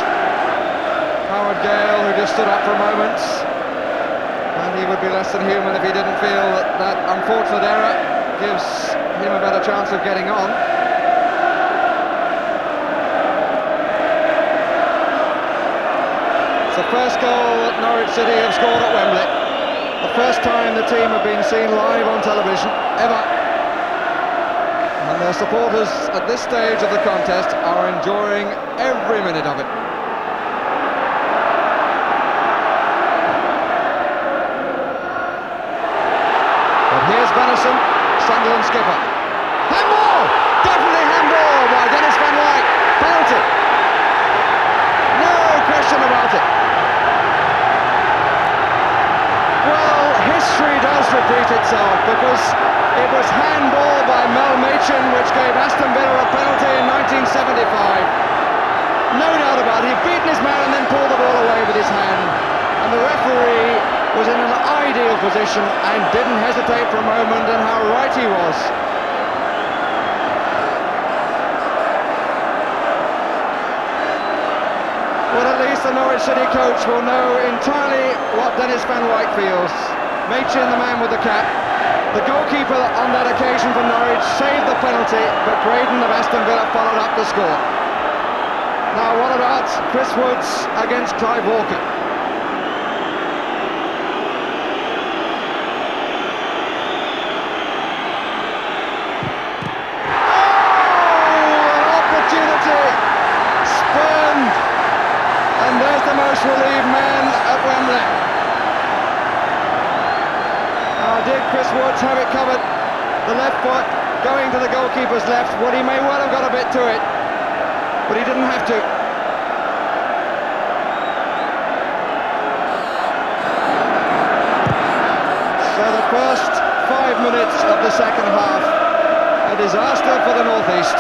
Howard Gale, who just stood up for a moment, and he would be less than human if he didn't feel that that unfortunate error gives him a better chance of getting on. It's the first goal that Norwich City have scored at Wembley. The first time the team have been seen live on television, ever. And their supporters at this stage of the contest are enjoying every minute of it. But here's Venison, Sunderland skipper. Handball! Definitely handball by Dennis Van Wyk. Penalty. No question about it. Well, history does repeat itself, because it was handball by Mel Machin which gave Aston Villa a penalty in 1975. No doubt about it. He'd beaten his man and then pulled the ball away with his hand. And the referee was in an ideal position and didn't hesitate for a moment, and how right he was. Well, at least the Norwich City coach will know entirely what Dennis Van Wyk feels. Machin, the man with the cap. The goalkeeper on that occasion for Norwich saved the penalty, but Braden of Aston Villa followed up the score. Now, what about Chris Woods against Clive Walker? Most relieved man at Wembley. Did Chris Woods have it covered? The left foot going to the goalkeeper's left. Well, he may well have got a bit to it, but he didn't have to. So the first 5 minutes of the second half, a disaster for the North East.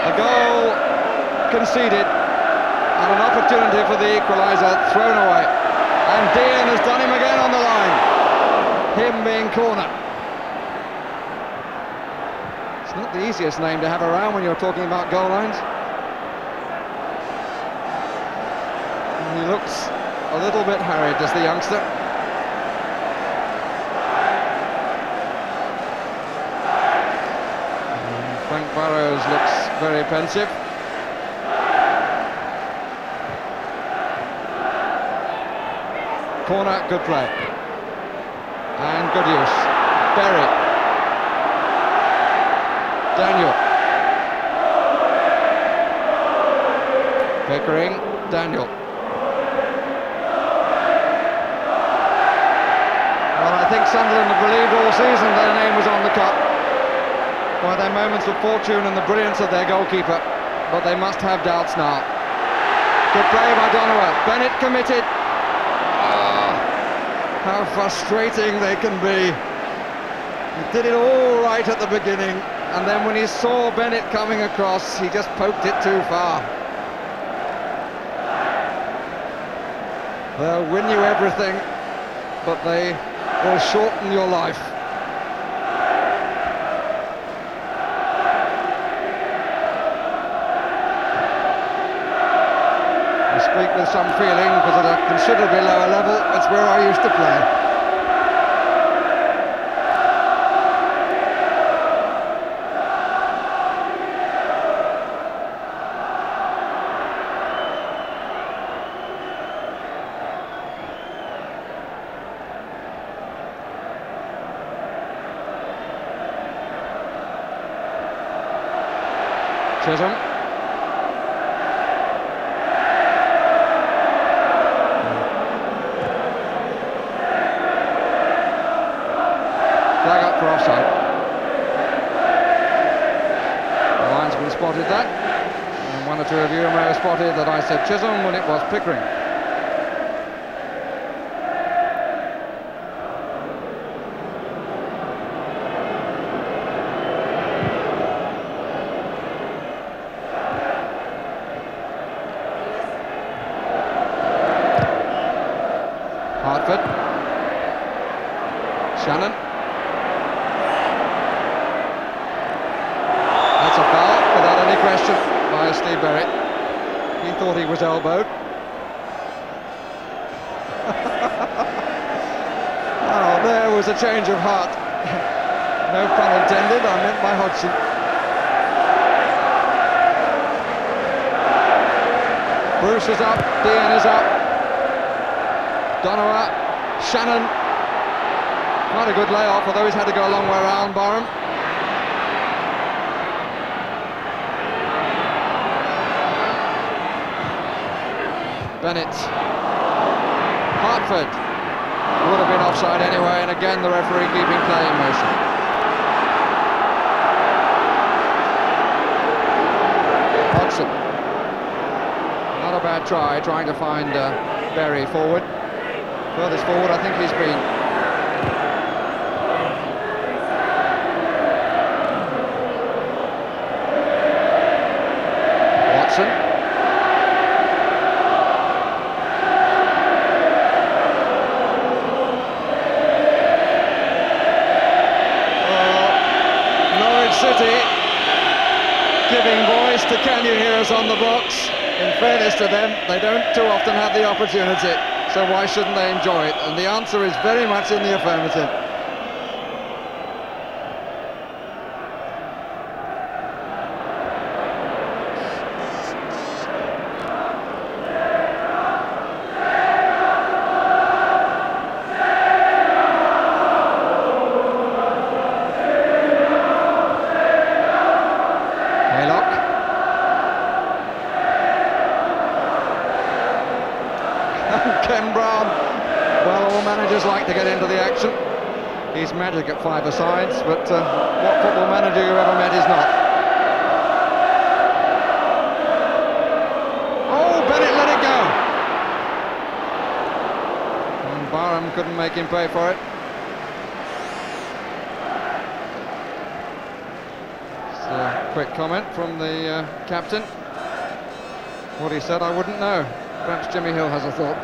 A goal conceded, and an opportunity for the equaliser thrown away. And Dean has done him again on the line. Him being Corner. It's not the easiest name to have around when you're talking about goal lines. And he looks a little bit harried, does the youngster. And Frank Burrows looks very pensive. Corner, good play. And good use. Berry. Daniel. Pickering, Daniel. Well, I think Sunderland have believed all season their name was on the cup by their moments of fortune and the brilliance of their goalkeeper, but they must have doubts now. Good play by Donovan. Bennett committed. How frustrating they can be. He did it all right at the beginning, and then when he saw Bennett coming across, he just poked it too far. They'll win you everything, but they will shorten your life. I speak with some feeling, because at a considerably lower level, it's where I used to play. Chisholm. Flag up for offside. The linesman spotted that, and one or two of you may have spotted that I said Chisholm when it was Pickering. Hartford. Shannon. That's a foul, without any question, by Steve Berry. He thought he was elbowed. Oh, there was a change of heart. No pun intended, I meant by Hodgson. Bruce is up, Dean is up. Donowa, Shannon, quite a good layoff, although he's had to go a long way around Barham. Bennett, Hartford, would have been offside anyway, and again the referee keeping play in motion. Hodgson, not a bad try, trying to find Berry forward. Furthest forward I think he's been. Watson. Norwich City giving voice to Can You Hear Us on the box. In fairness to them, they don't too often have the opportunity. So why shouldn't they enjoy it? And the answer is very much in the affirmative. Ken Brown, well, all managers like to get into the action. He's magic at five-a-sides, but what football manager you ever met is not. Oh, Bennett let it go! And Barham couldn't make him pay for it. Just a quick comment from the captain. What he said I wouldn't know. Perhaps Jimmy Hill has a thought.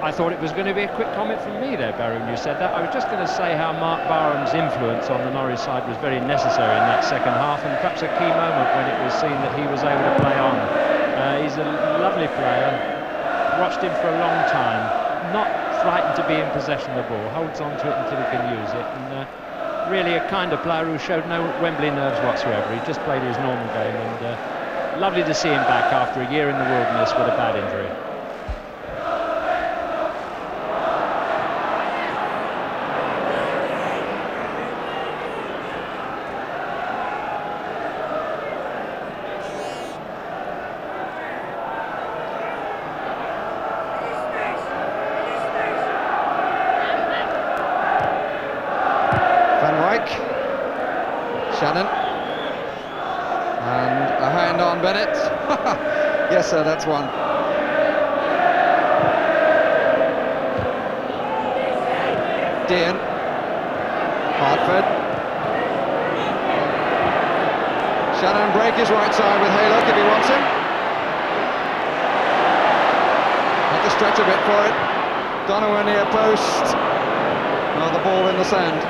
I thought it was going to be a quick comment from me there, Barry, when you said that. I was just going to say how Mark Barham's influence on the Norwich side was very necessary in that second half, and perhaps a key moment when it was seen that he was able to play on. He's a lovely player, watched him for a long time, not frightened to be in possession of the ball, holds on to it until he can use it, and really a kind of player who showed no Wembley nerves whatsoever. He just played his normal game, and lovely to see him back after a year in the wilderness with a bad injury. Shannon, and a hand on Bennett. Yes sir, that's one. Dean, Hartford. Shannon break his right side with Haylock if he wants him. Had to stretch a bit for it. Donowa near post. Oh, the ball in the sand.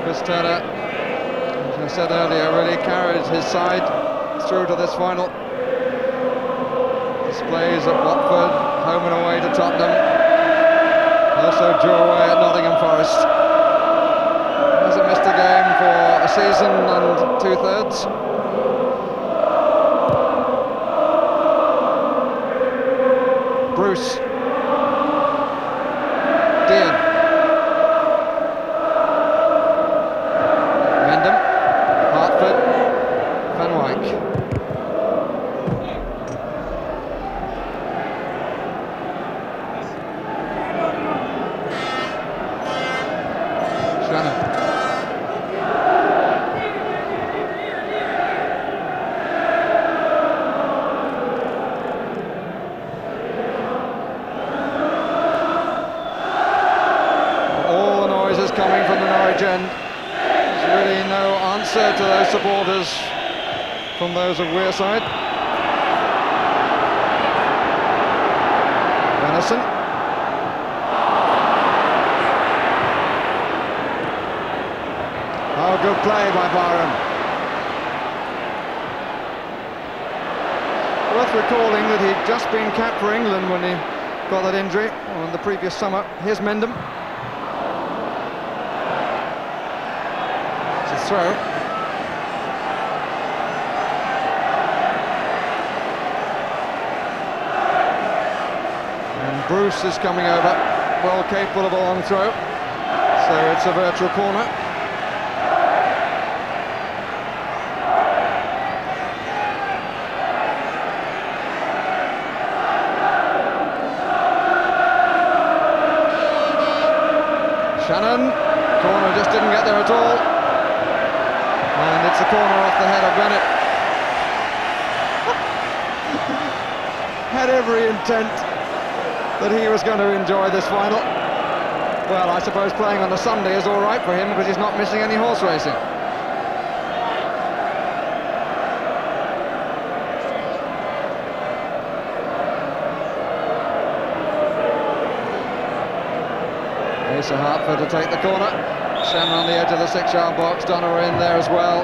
Chris Turner, as I said earlier, really carried his side through to this final. Displays at Watford, home and away to Tottenham, also drew away at Nottingham Forest. Hasn't missed a game for a season and 2/3. Bruce, Shannon. All the noises coming from the Norwich end. There's really no answer to those supporters from those of Wearside. Venison. Oh, good play by Barham. Worth recalling that he'd just been capped for England when he got that injury on the previous summer. Here's Mendham. It's a throw. And Bruce is coming over, well capable of a long throw. So it's a virtual corner. Shannon, corner just didn't get there at all, and it's a corner off the head of Bennett. Had every intent that he was going to enjoy this final. Well, I suppose playing on a Sunday is all right for him because he's not missing any horse racing. Asa Hartford to take the corner. Shannon on the edge of the 6-yard box. Donoghue in there as well.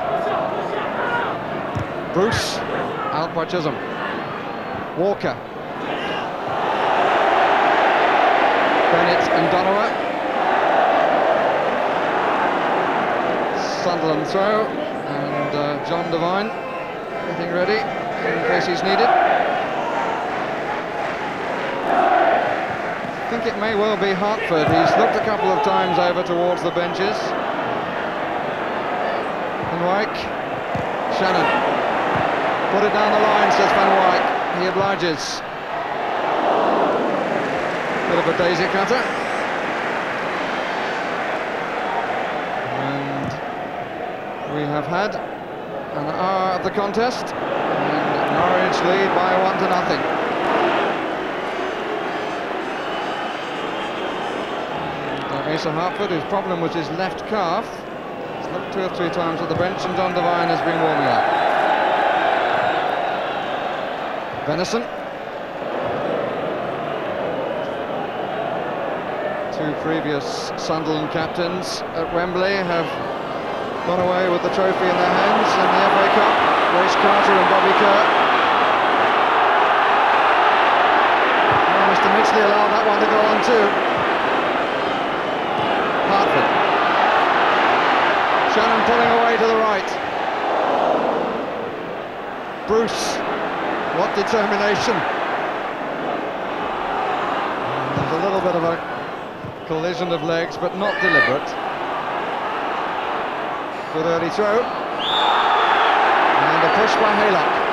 Bruce out by Chisholm. Walker. Bennett and Donoghue. Sunderland throw, and John Devine getting ready in case he's needed. I think it may well be Hartford. He's looked a couple of times over towards the benches. Van Wyk. Shannon. Put it down the line, says Van Wyk. He obliges. Bit of a daisy cutter. And we have had an hour of the contest. And Norwich lead by 1-0. Asa Hartford, whose problem was his left calf, he's looked 2 or 3 times at the bench, and John Devine has been warming up. Venison. 2 previous Sunderland captains at Wembley have gone away with the trophy in their hands in the FA Cup. Race Carter and Bobby Kerr. Oh, Mr. Mitchley allowed that one to go on too. Hartford. Shannon pulling away to the right. Bruce, what determination. And there's a little bit of a collision of legs, but not deliberate. Good early throw. And a push by Haylock.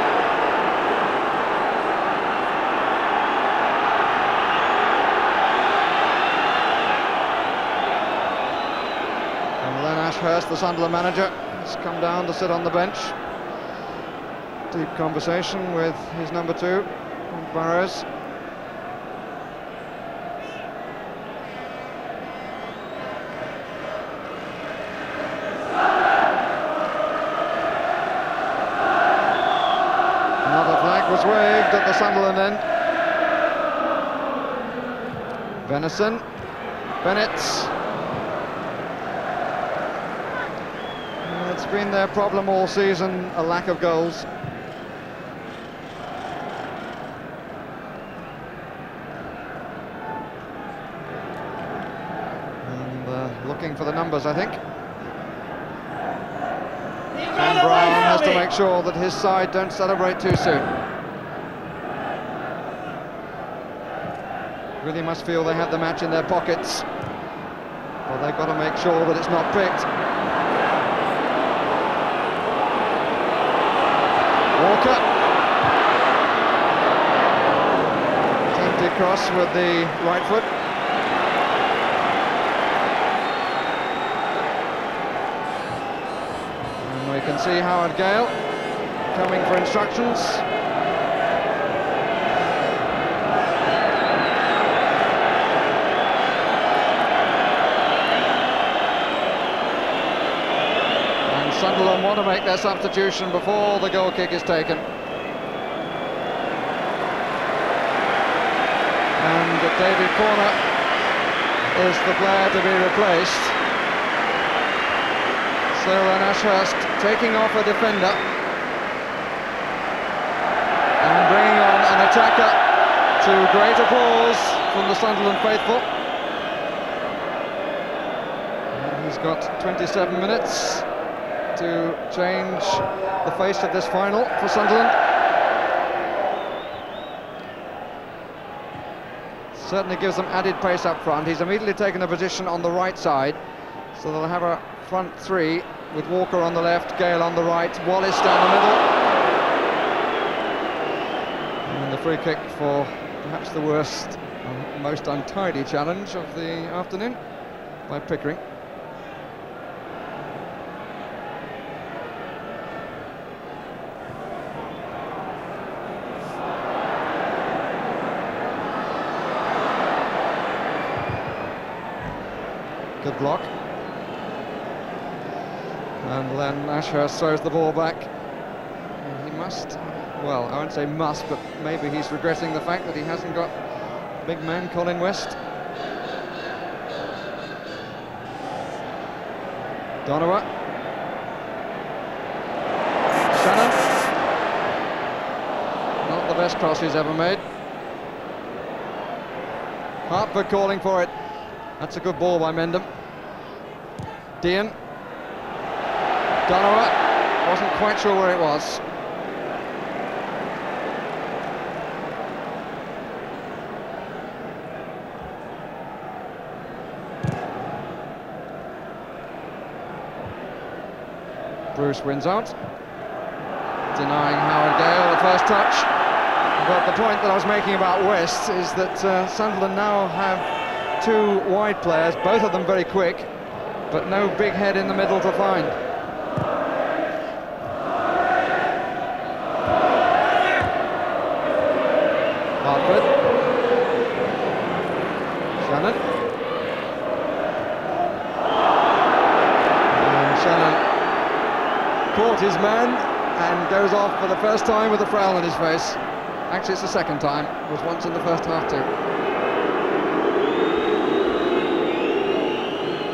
Ashurst, the Sunderland manager, has come down to sit on the bench. Deep conversation with his number 2, Burrows. Another flag was waved at the Sunderland end. Venison, Bennett. It's been their problem all season, a lack of goals. And looking for the numbers, I think. And Brown has to make sure that his side don't celebrate too soon. Really must feel they have the match in their pockets. But they've got to make sure that it's not picked. Walker. Attempted cross with the right foot. see Howard Gale coming for instructions. And Sunderland want to make their substitution before the goal kick is taken. And David Corner is the player to be replaced. Cyril Ashurst taking off a defender and bringing on an attacker, to great applause from the Sunderland faithful. And he's got 27 minutes to change the face of this final for Sunderland. Certainly gives them added pace up front. He's immediately taken a position on the right side, so they'll have a front three with Walker on the left, Gale on the right, Wallace down the middle. And the free kick for perhaps the worst and most untidy challenge of the afternoon by Pickering. Good block. And then Ashurst throws the ball back. And he must, well, I won't say must, but maybe he's regretting the fact that he hasn't got big man Colin West. Donowa. Shannon. Not the best cross he's ever made. Hartford calling for it. That's a good ball by Mendham. Dean. Donowa wasn't quite sure where it was. Bruce wins out, denying Howard Gale the first touch. But the point that I was making about West is that Sunderland now have two wide players, both of them very quick, but no big head in the middle to find. Hartford. Shannon. And Shannon caught his man and goes off for the first time with a frown on his face. Actually, it's the second time. It was once in the first half too.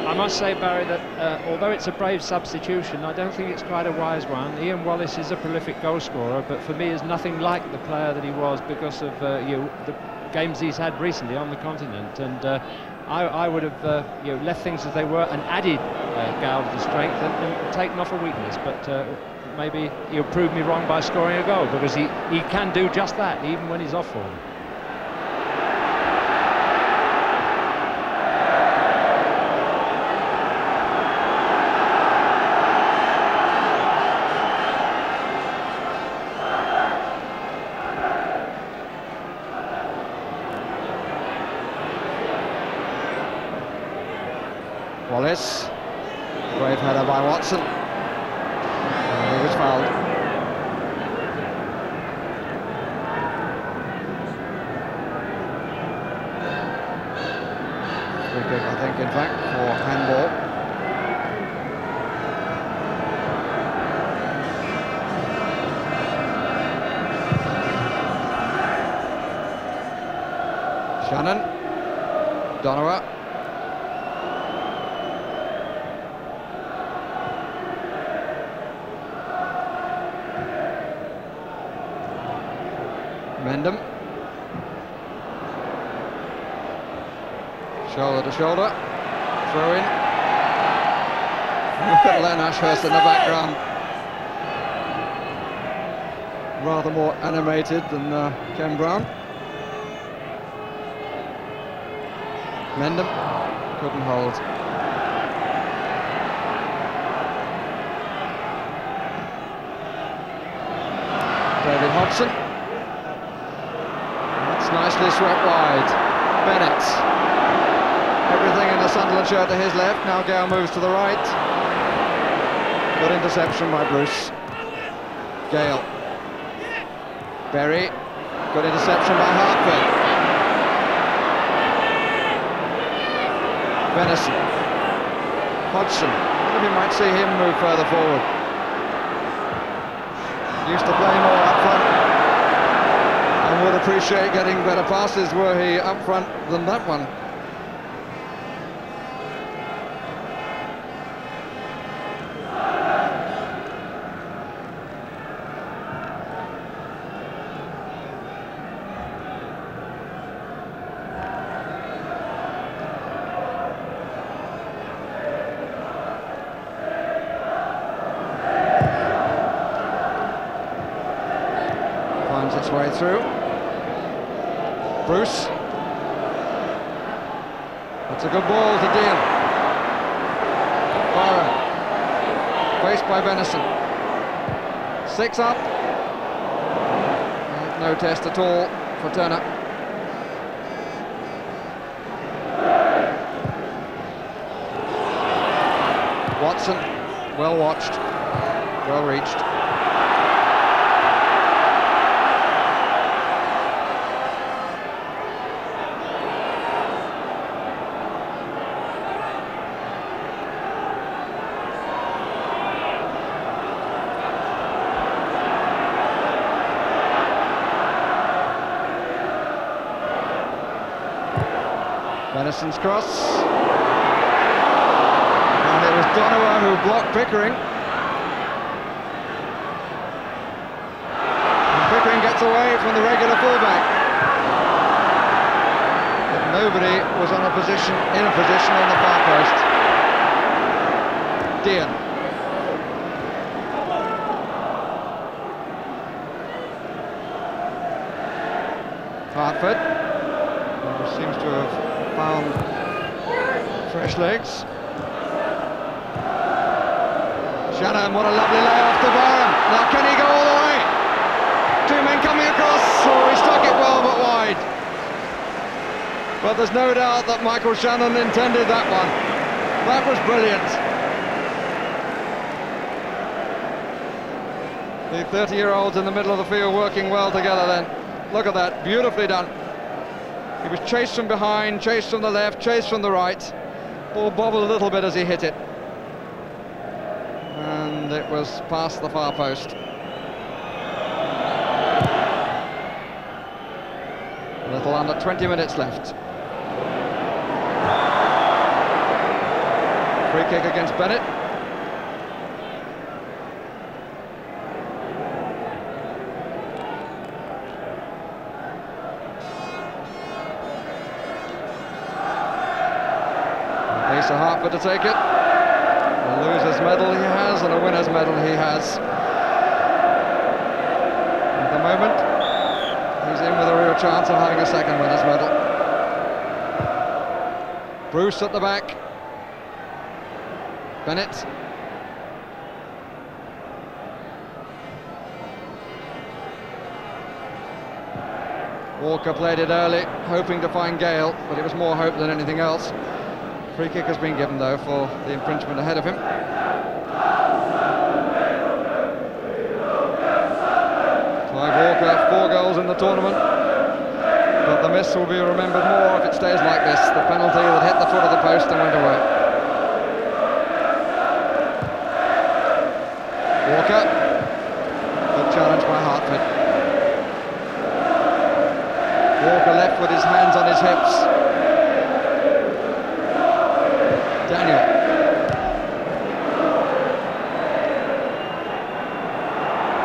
I must say, Barry, that although it's a brave substitution, I don't think it's quite a wise one. Ian Wallace is a prolific goal scorer, but for me is nothing like the player that he was because of the games he's had recently on the continent. And I would have left things as they were and added Gale to strength and taken off a weakness. But maybe he'll prove me wrong by scoring a goal, because he can do just that, even when he's off form. Wallace, brave header by Watson. And he was fouled. Free kick, I think, in fact, for handball. Shannon, Donowa. Mendham. Shoulder to shoulder. Throw in. Look at Len Ashurst in the background. Rather more animated than Ken Brown. Mendham couldn't hold. David Hodgson. Nicely swept wide. Bennett. Everything in the Sunderland shirt to his left. Now Gale moves to the right. Good interception by Bruce. Gale. Berry. Good interception by Hartford. Venison. Hodgson. I wonder if you might see him move further forward. Used to play more up front and would appreciate getting better passes were he up front than that one. Its way through. Bruce. That's a good ball to Dean. Byron. Faced by Venison. 6 up. No test at all for Turner. Watson. Well watched. Well reached. Venison's cross. And it was Donowa who blocked Pickering. And Pickering gets away from the regular fullback. But nobody was in a position on the far post. Dean. Hartford. Seems to have found fresh legs. Shannon, what a lovely layoff to Byron. Now can he go all the way? 2 men coming across. Oh, he struck it well but wide. But there's no doubt that Michael Shannon intended that one. That was brilliant. The 30-year-olds in the middle of the field working well together then. Look at that, beautifully done. He was chased from behind, chased from the left, chased from the right. Ball bobbled a little bit as he hit it. And it was past the far post. A little under 20 minutes left. Free kick against Bennett. To Hartford to take it. A loser's medal he has and a winner's medal he has. At the moment, he's in with a real chance of having a second winner's medal. Bruce at the back. Bennett. Walker played it early, hoping to find Gale, but it was more hope than anything else. Free kick has been given though for the infringement ahead of him. Clive Walker, 4 goals in the tournament, but the miss will be remembered more if it stays like this. The penalty that hit the foot of the post and went away. Walker, good challenge by Hartford. Walker left with his hands on his hips. Daniel.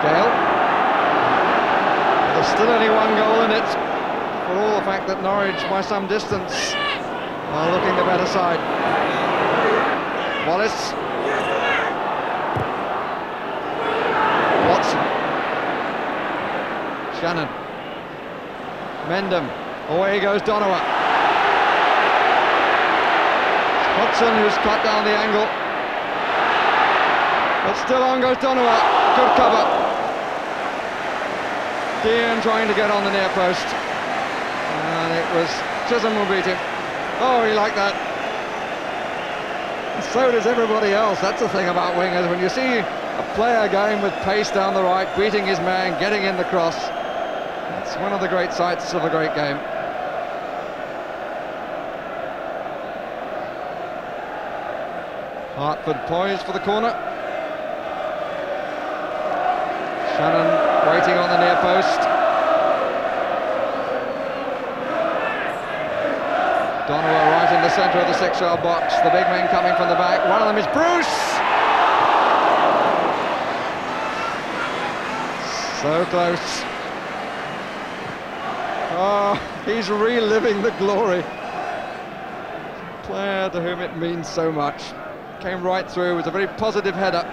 Gale. There's still only 1 goal in it, for all the fact that Norwich, by some distance, are looking the better side. Wallace. Watson. Shannon. Mendham. Away goes Donowa. Hodgson, who's cut down the angle, but still on goes Donowa. Good cover. Dean trying to get on the near post, and it was Chisholm who beat him. Oh, he liked that. So does everybody else. That's the thing about wingers. When you see a player going with pace down the right, beating his man, getting in the cross, it's one of the great sights of a great game. Hartford poised for the corner. Shannon waiting on the near post. Donowa right in the centre of the 6-yard box. The big men coming from the back. One of them is Bruce. So close. Oh, he's reliving the glory. Player to whom it means so much. Came right through with a very positive header.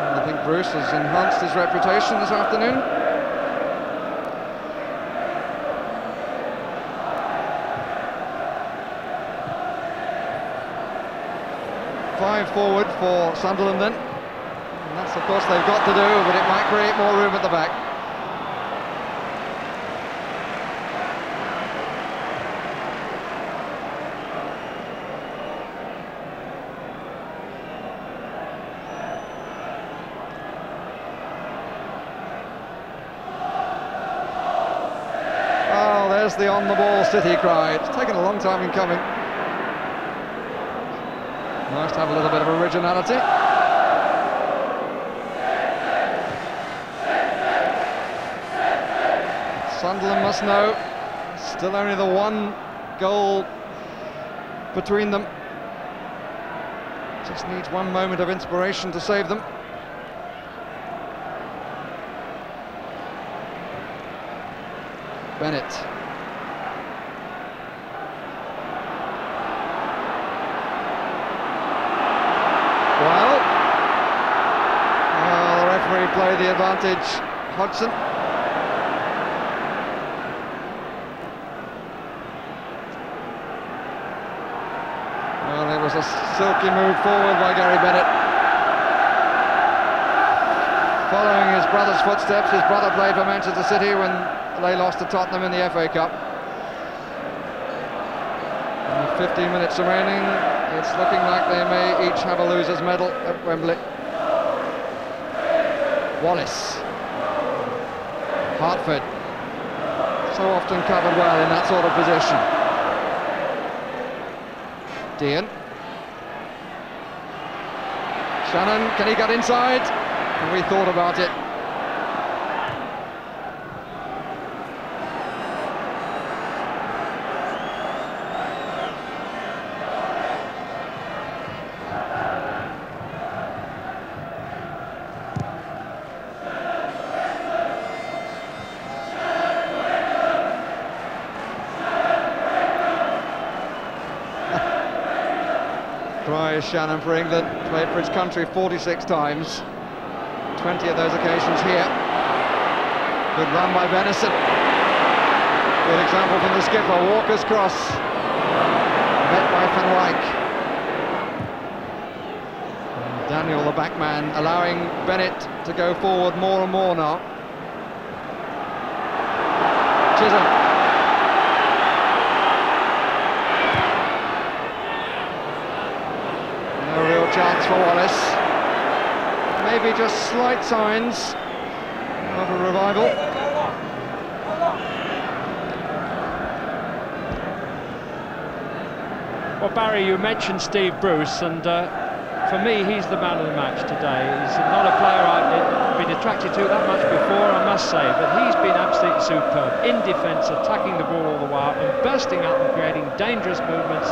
And I think Bruce has enhanced his reputation this afternoon. Five forward for Sunderland then. And that's of course they've got to do, but it might create more room at the back. Oh, there's the on-the-ball City cry. It's taken a long time in coming. Nice to have a little bit of originality. Sunderland must know, still only the one goal between them. Just needs one moment of inspiration to save them. Bennett. Well, the referee played the advantage. Hodgson. Well, it was a silky move forward by Gary Bennett. Following his brother's footsteps, his brother played for Manchester City when they lost to Tottenham in the FA Cup. And with 15 minutes remaining, it's looking like they may each have a loser's medal at Wembley. Wallace. Hartford. So often covered well in that sort of position. Dean. Shannon, can he get inside? And we thought about it. Tries Shannon for England, played for his country 46 times, 20 of those occasions here. Good run by Venison. Good example from the skipper, Walker's cross. Met by Van Wyk. And Daniel, the backman, allowing Bennett to go forward more and more now. Chisholm. No real chance for Wallace. Maybe just slight signs of a revival. Well, Barry, you mentioned Steve Bruce, and for me, he's the man of the match today. He's not a player I've been attracted to that much before, I must say, but he's been absolutely superb in defence, attacking the ball all the while and bursting up and creating dangerous movements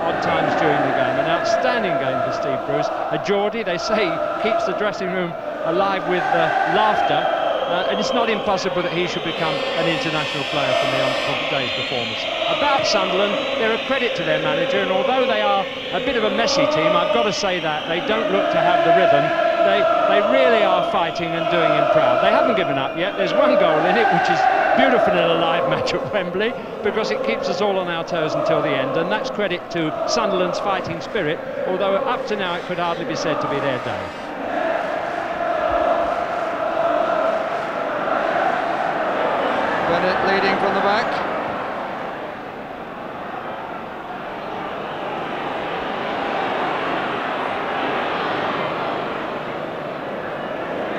odd times during the game. An outstanding game for Steve Bruce. A Geordie, they say, keeps the dressing room alive with laughter, and it's not impossible that he should become an international player for me on today's performance. About Sunderland, they're a credit to their manager, and although they are a bit of a messy team, I've got to say that they don't look to have the rhythm. They really are fighting and doing him proud. They haven't given up yet. There's one goal in it, which is beautiful in a live match at Wembley, because it keeps us all on our toes until the end, and that's credit to Sunderland's fighting spirit, although up to now it could hardly be said to be their day. Bennett leading from the back.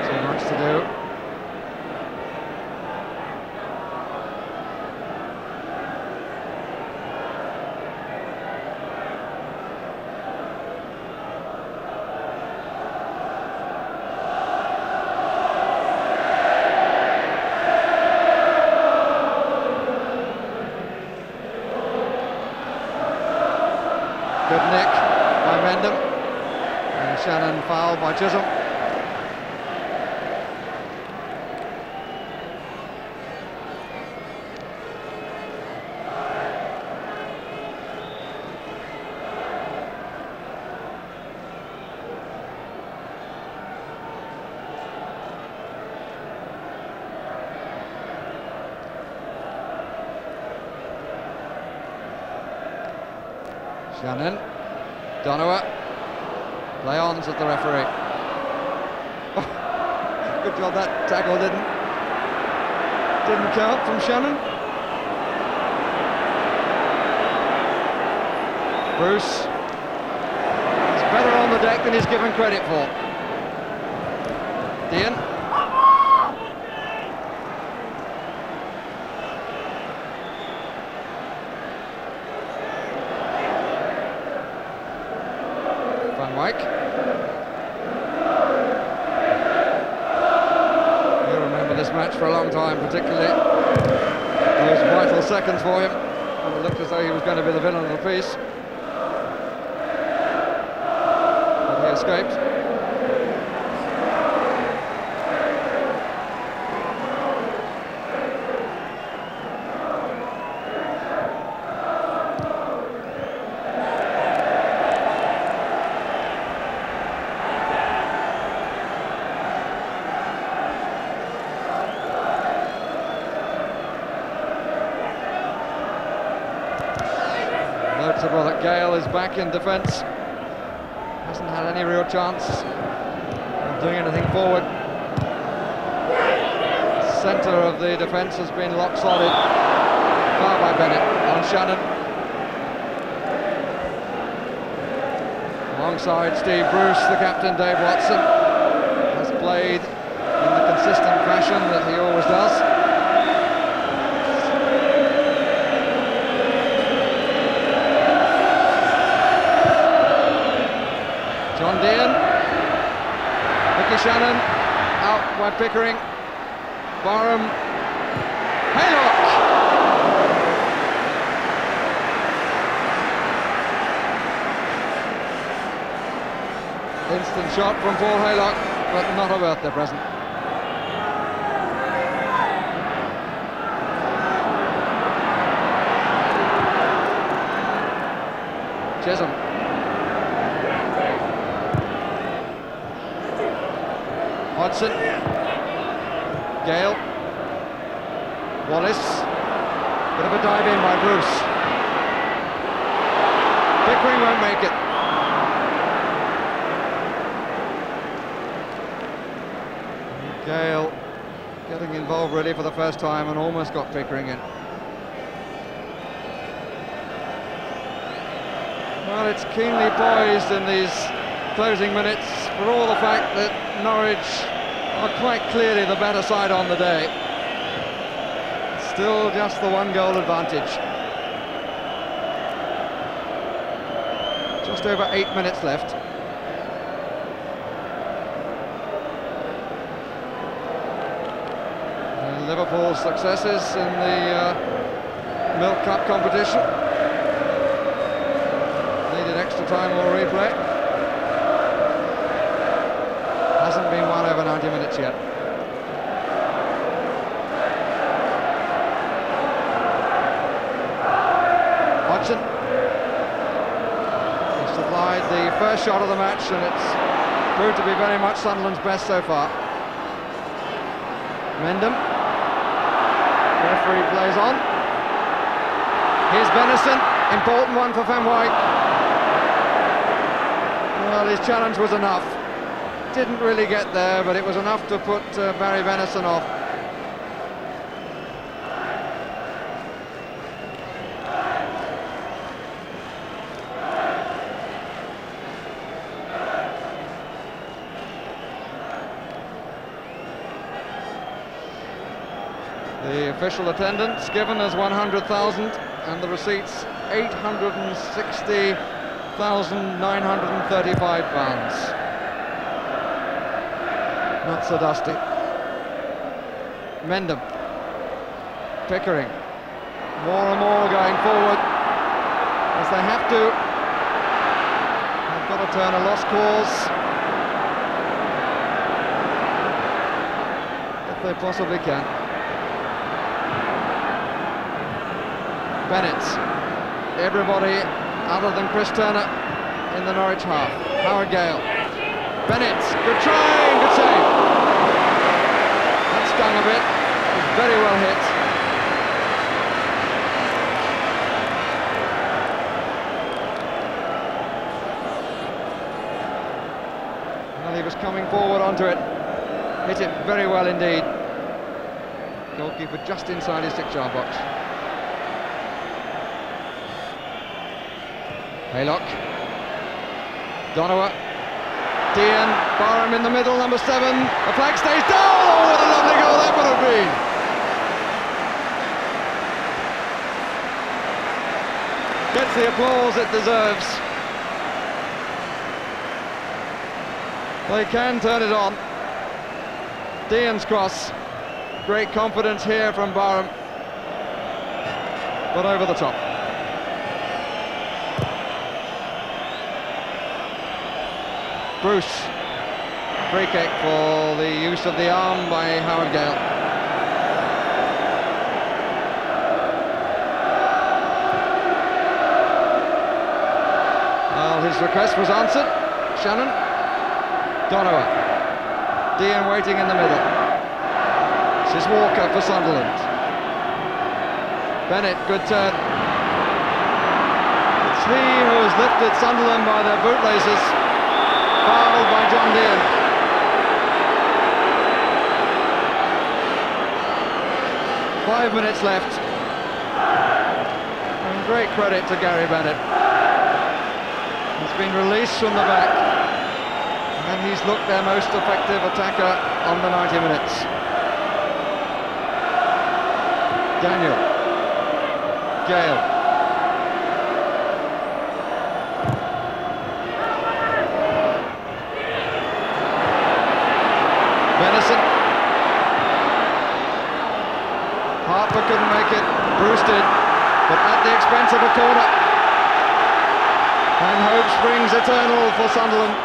Too much to do. Good nick by Mendham, and Shannon fouled by Chisholm. Shannon, Donowa, play-ons at the referee. Oh, good job that tackle didn't count from Shannon. Bruce is better on the deck than he's given credit for. Dean. Van Wyk. He'll remember this match for a long time, particularly those vital seconds for him. And it looked as though he was going to be the villain of the piece. But he escaped. Notable that Gale is back in defence. Hasn't had any real chance of doing anything forward. The centre of the defence has been lock solid. Foul by Bennett on Shannon. Alongside Steve Bruce, the captain Dave Watson has played in the consistent fashion that he always does. John Dean, Mickey Shannon, out by Pickering, Barham, Haylock! Instant shot from Paul Haylock, but not a birthday present. Chisholm. Hodgson, Gale, Wallace, bit of a dive in by Bruce. Pickering won't make it. Gale getting involved really for the first time and almost got Pickering in. Well, it's keenly poised in these closing minutes for all the fact that Norwich are quite clearly the better side on the day. Still just the one goal advantage. Just over 8 minutes left. And Liverpool's successes in the Milk Cup competition. Needed extra time or replay. Hasn't been won over 90 minutes yet. Hodgson. He supplied the first shot of the match and it's proved to be very much Sunderland's best so far. Mendham. Referee plays on. Here's Venison, important one for Van Wyk. Well, his challenge was enough. Didn't really get there, but it was enough to put Barry Venison off. The official attendance given as 100,000 and the receipts £860,935. Not so dusty. Mendham. Pickering. More and more going forward as they have to. They've got to turn a lost cause if they possibly can. Bennett. Everybody other than Chris Turner in the Norwich half. Howard Gale. Bennett. Good try. Good save. That stung a bit. It was very well hit. Well, he was coming forward onto it. Hit it very well indeed. Goalkeeper just inside his 6-yard box. Haylock. Donowa. Dean. Barham in the middle, number 7. The flag stays down. Oh, what a lovely goal that would have been. Gets the applause it deserves. They can turn it on. Dean's cross. Great confidence here from Barham. But over the top. Bruce. Free kick for the use of the arm by Howard Gale. Well, his request was answered. Shannon. Donowa. Dean waiting in the middle. This is Walker for Sunderland. Bennett, good turn. It's he who has lifted Sunderland by their bootlaces. Fouled by John Dean. Five minutes left. And great credit to Gary Bennett. He's been released from the back. And he's looked their most effective attacker on the 90 minutes. Daniel. Gale. Venison. Harper couldn't make it. Bruce did, but at the expense of a corner. And hope springs eternal for Sunderland.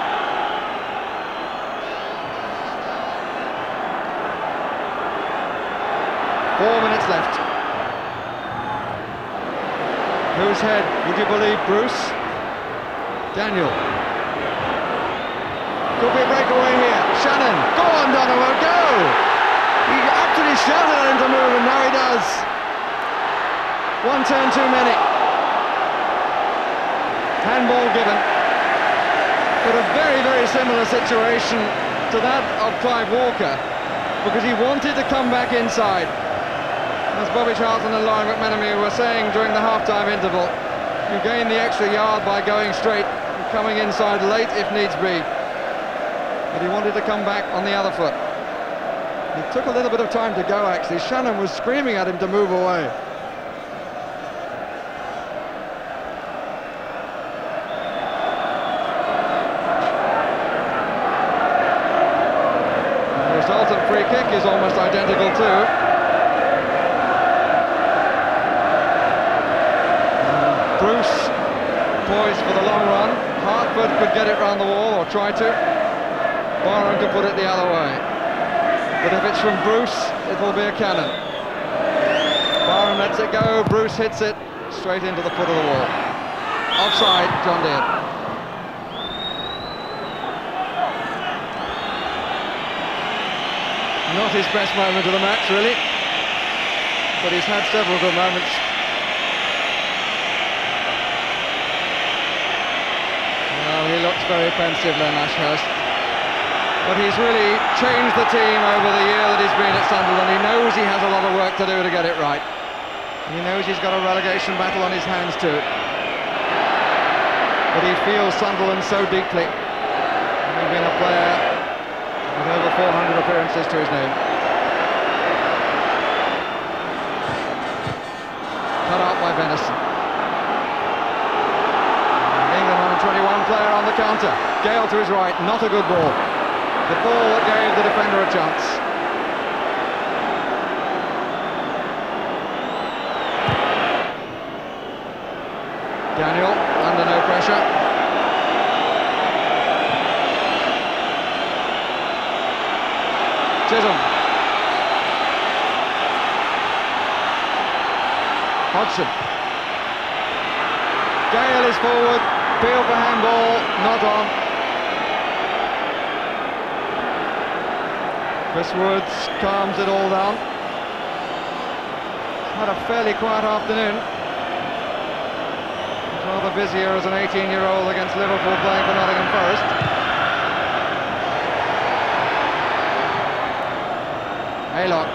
Four minutes left. Whose head would you believe? Bruce? Daniel. Could be a breakaway here. Shannon. Go on, Donovan, go! He absolutely shouted at him to move, and now he does. One turn too many. Handball given. But a very, very similar situation to that of Clive Walker, because he wanted to come back inside. As Bobby Charlton and Lauren McMenemy were saying during the half-time interval, you gain the extra yard by going straight and coming inside late if needs be. But he wanted to come back on the other foot. It took a little bit of time to go, actually. Shannon was screaming at him to move away. The resultant free kick is almost identical too. Bruce poised for the long run. Hartford could get it round the wall, or try to. Barham could put it the other way. But if it's from Bruce, it will be a cannon. Barham lets it go, Bruce hits it straight into the foot of the wall. Offside, John Dean. Not his best moment of the match, really. But he's had several good moments. Well, he looks very pensive, Len Ashurst. But he's really changed the team over the year that he's been at Sunderland. He knows he has a lot of work to do to get it right. He knows he's got a relegation battle on his hands too. But he feels Sunderland so deeply. He's been a player with over 400 appearances to his name. Gale to his right, not a good ball. The ball that gave the defender a chance. Daniel, under no pressure. Chisholm. Hodgson. Gale is forward, Peel for handball, not on. Chris Woods calms it all down. Had a fairly quiet afternoon. He's rather busier as an 18-year-old against Liverpool playing for Nottingham Forest. Haylock.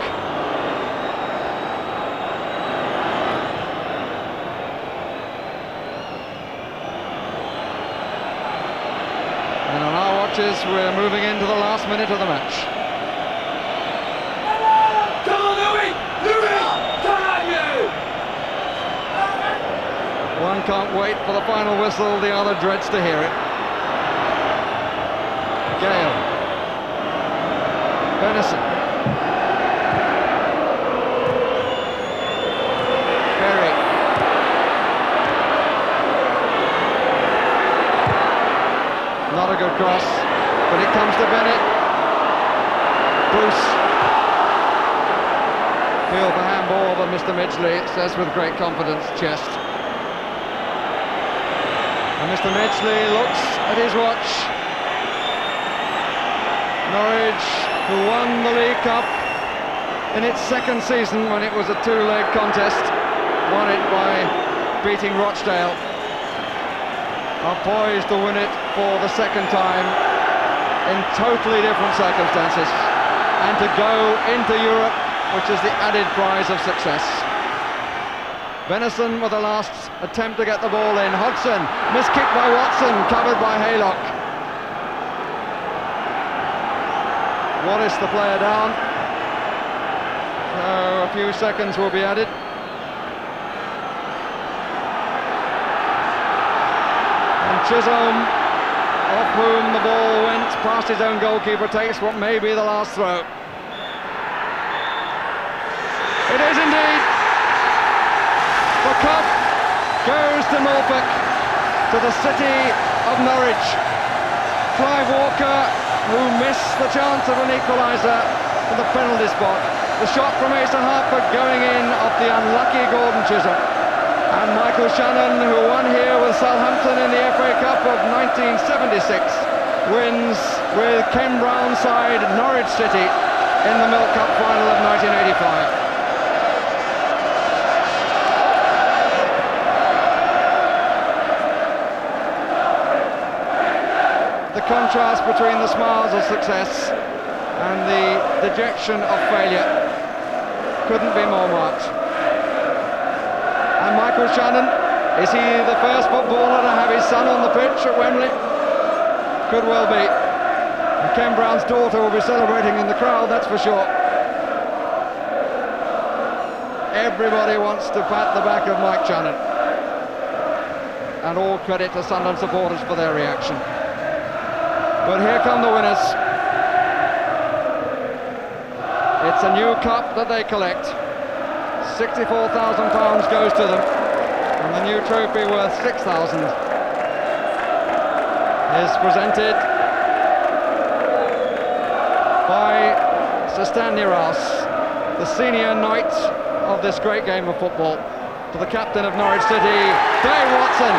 And on our watches, we're moving into the last minute of the match. Come on, Louis! Louis! Come on, you! One can't wait for the final whistle, the other dreads to hear it. Gale. Benison. Berry. Not a good cross, but it comes to Bennett. Bruce. Peel for handball, but Mr. Midgley says with great confidence, chest. And Mr. Midgley looks at his watch. Norwich, who won the League Cup in its second season when it was a two-leg contest, won it by beating Rochdale, are poised to win it for the second time in totally different circumstances, and to go into Europe, which is the added prize of success. Benison with the last attempt to get the ball in. Hodgson, missed kick by Watson, covered by Haylock. Wallace, the player, down. So a few seconds will be added. And Chisholm, off whom the ball went past his own goalkeeper, takes what may be the last throw. It is indeed. The cup goes to Norfolk, to the city of Norwich. Clive Walker, who missed the chance of an equaliser in the penalty spot. The shot from Mason Hartford going in off the unlucky Gordon Chisholm. And Michael Shannon, who won here with Southampton in the FA Cup of 1976, wins with Ken Brown's side Norwich City in the Milk Cup final of 1985. The contrast between the smiles of success and the dejection of failure couldn't be more marked. And Michael Shannon, is he the first footballer to have his son on the pitch at Wembley? Could well be. And Ken Brown's daughter will be celebrating in the crowd, that's for sure. Everybody wants to pat the back of Mike Shannon. And all credit to Sunderland supporters for their reaction. But here come the winners. It's a new cup that they collect. £64,000 goes to them, and the new trophy worth £6,000 is presented by Sir Stanley Rouse, the senior knight of this great game of football, to the captain of Norwich City, Dave Watson.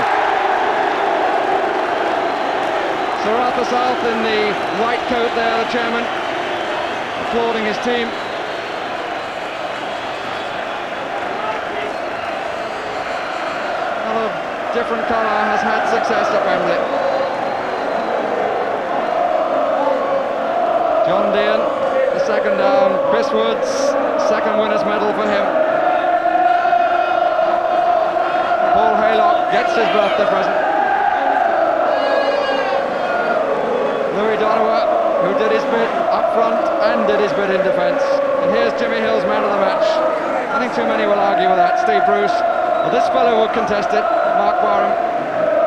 Sir Arthur South in the white coat there, the chairman, applauding his team. Another different colour has had success at Wembley. John Dean, the second down. Chris Woods, second winner's medal for him. Paul Haylock gets his birthday present. Louis Donowa, who did his bit up front and did his bit in defence. And here's Jimmy Hill's man of the match. I think too many will argue with that. Steve Bruce. Well, this fellow will contest it. Mark Barham.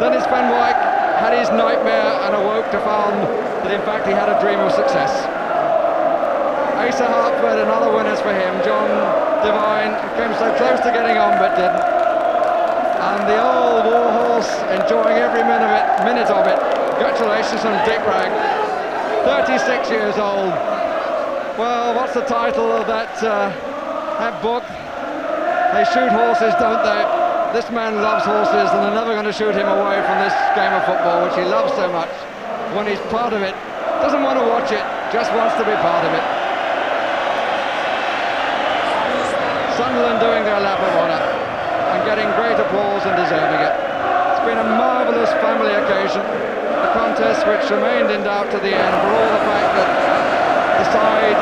Dennis Van Wyk had his nightmare and awoke to find that in fact he had a dream of success. Asa Hartford, another winners for him. John Devine came so close to getting on but didn't. And the old war horse enjoying every minute of it. Congratulations on Dick Ragg, 36 years old. Well, what's the title of that book? They shoot horses, don't they? This man loves horses, and they're never going to shoot him away from this game of football, which he loves so much. When he's part of it, doesn't want to watch it, just wants to be part of it. Sunderland doing their lap of honour and getting great applause and deserving it. It's been a marvellous family occasion, a contest which remained in doubt to the end for all the fact that the side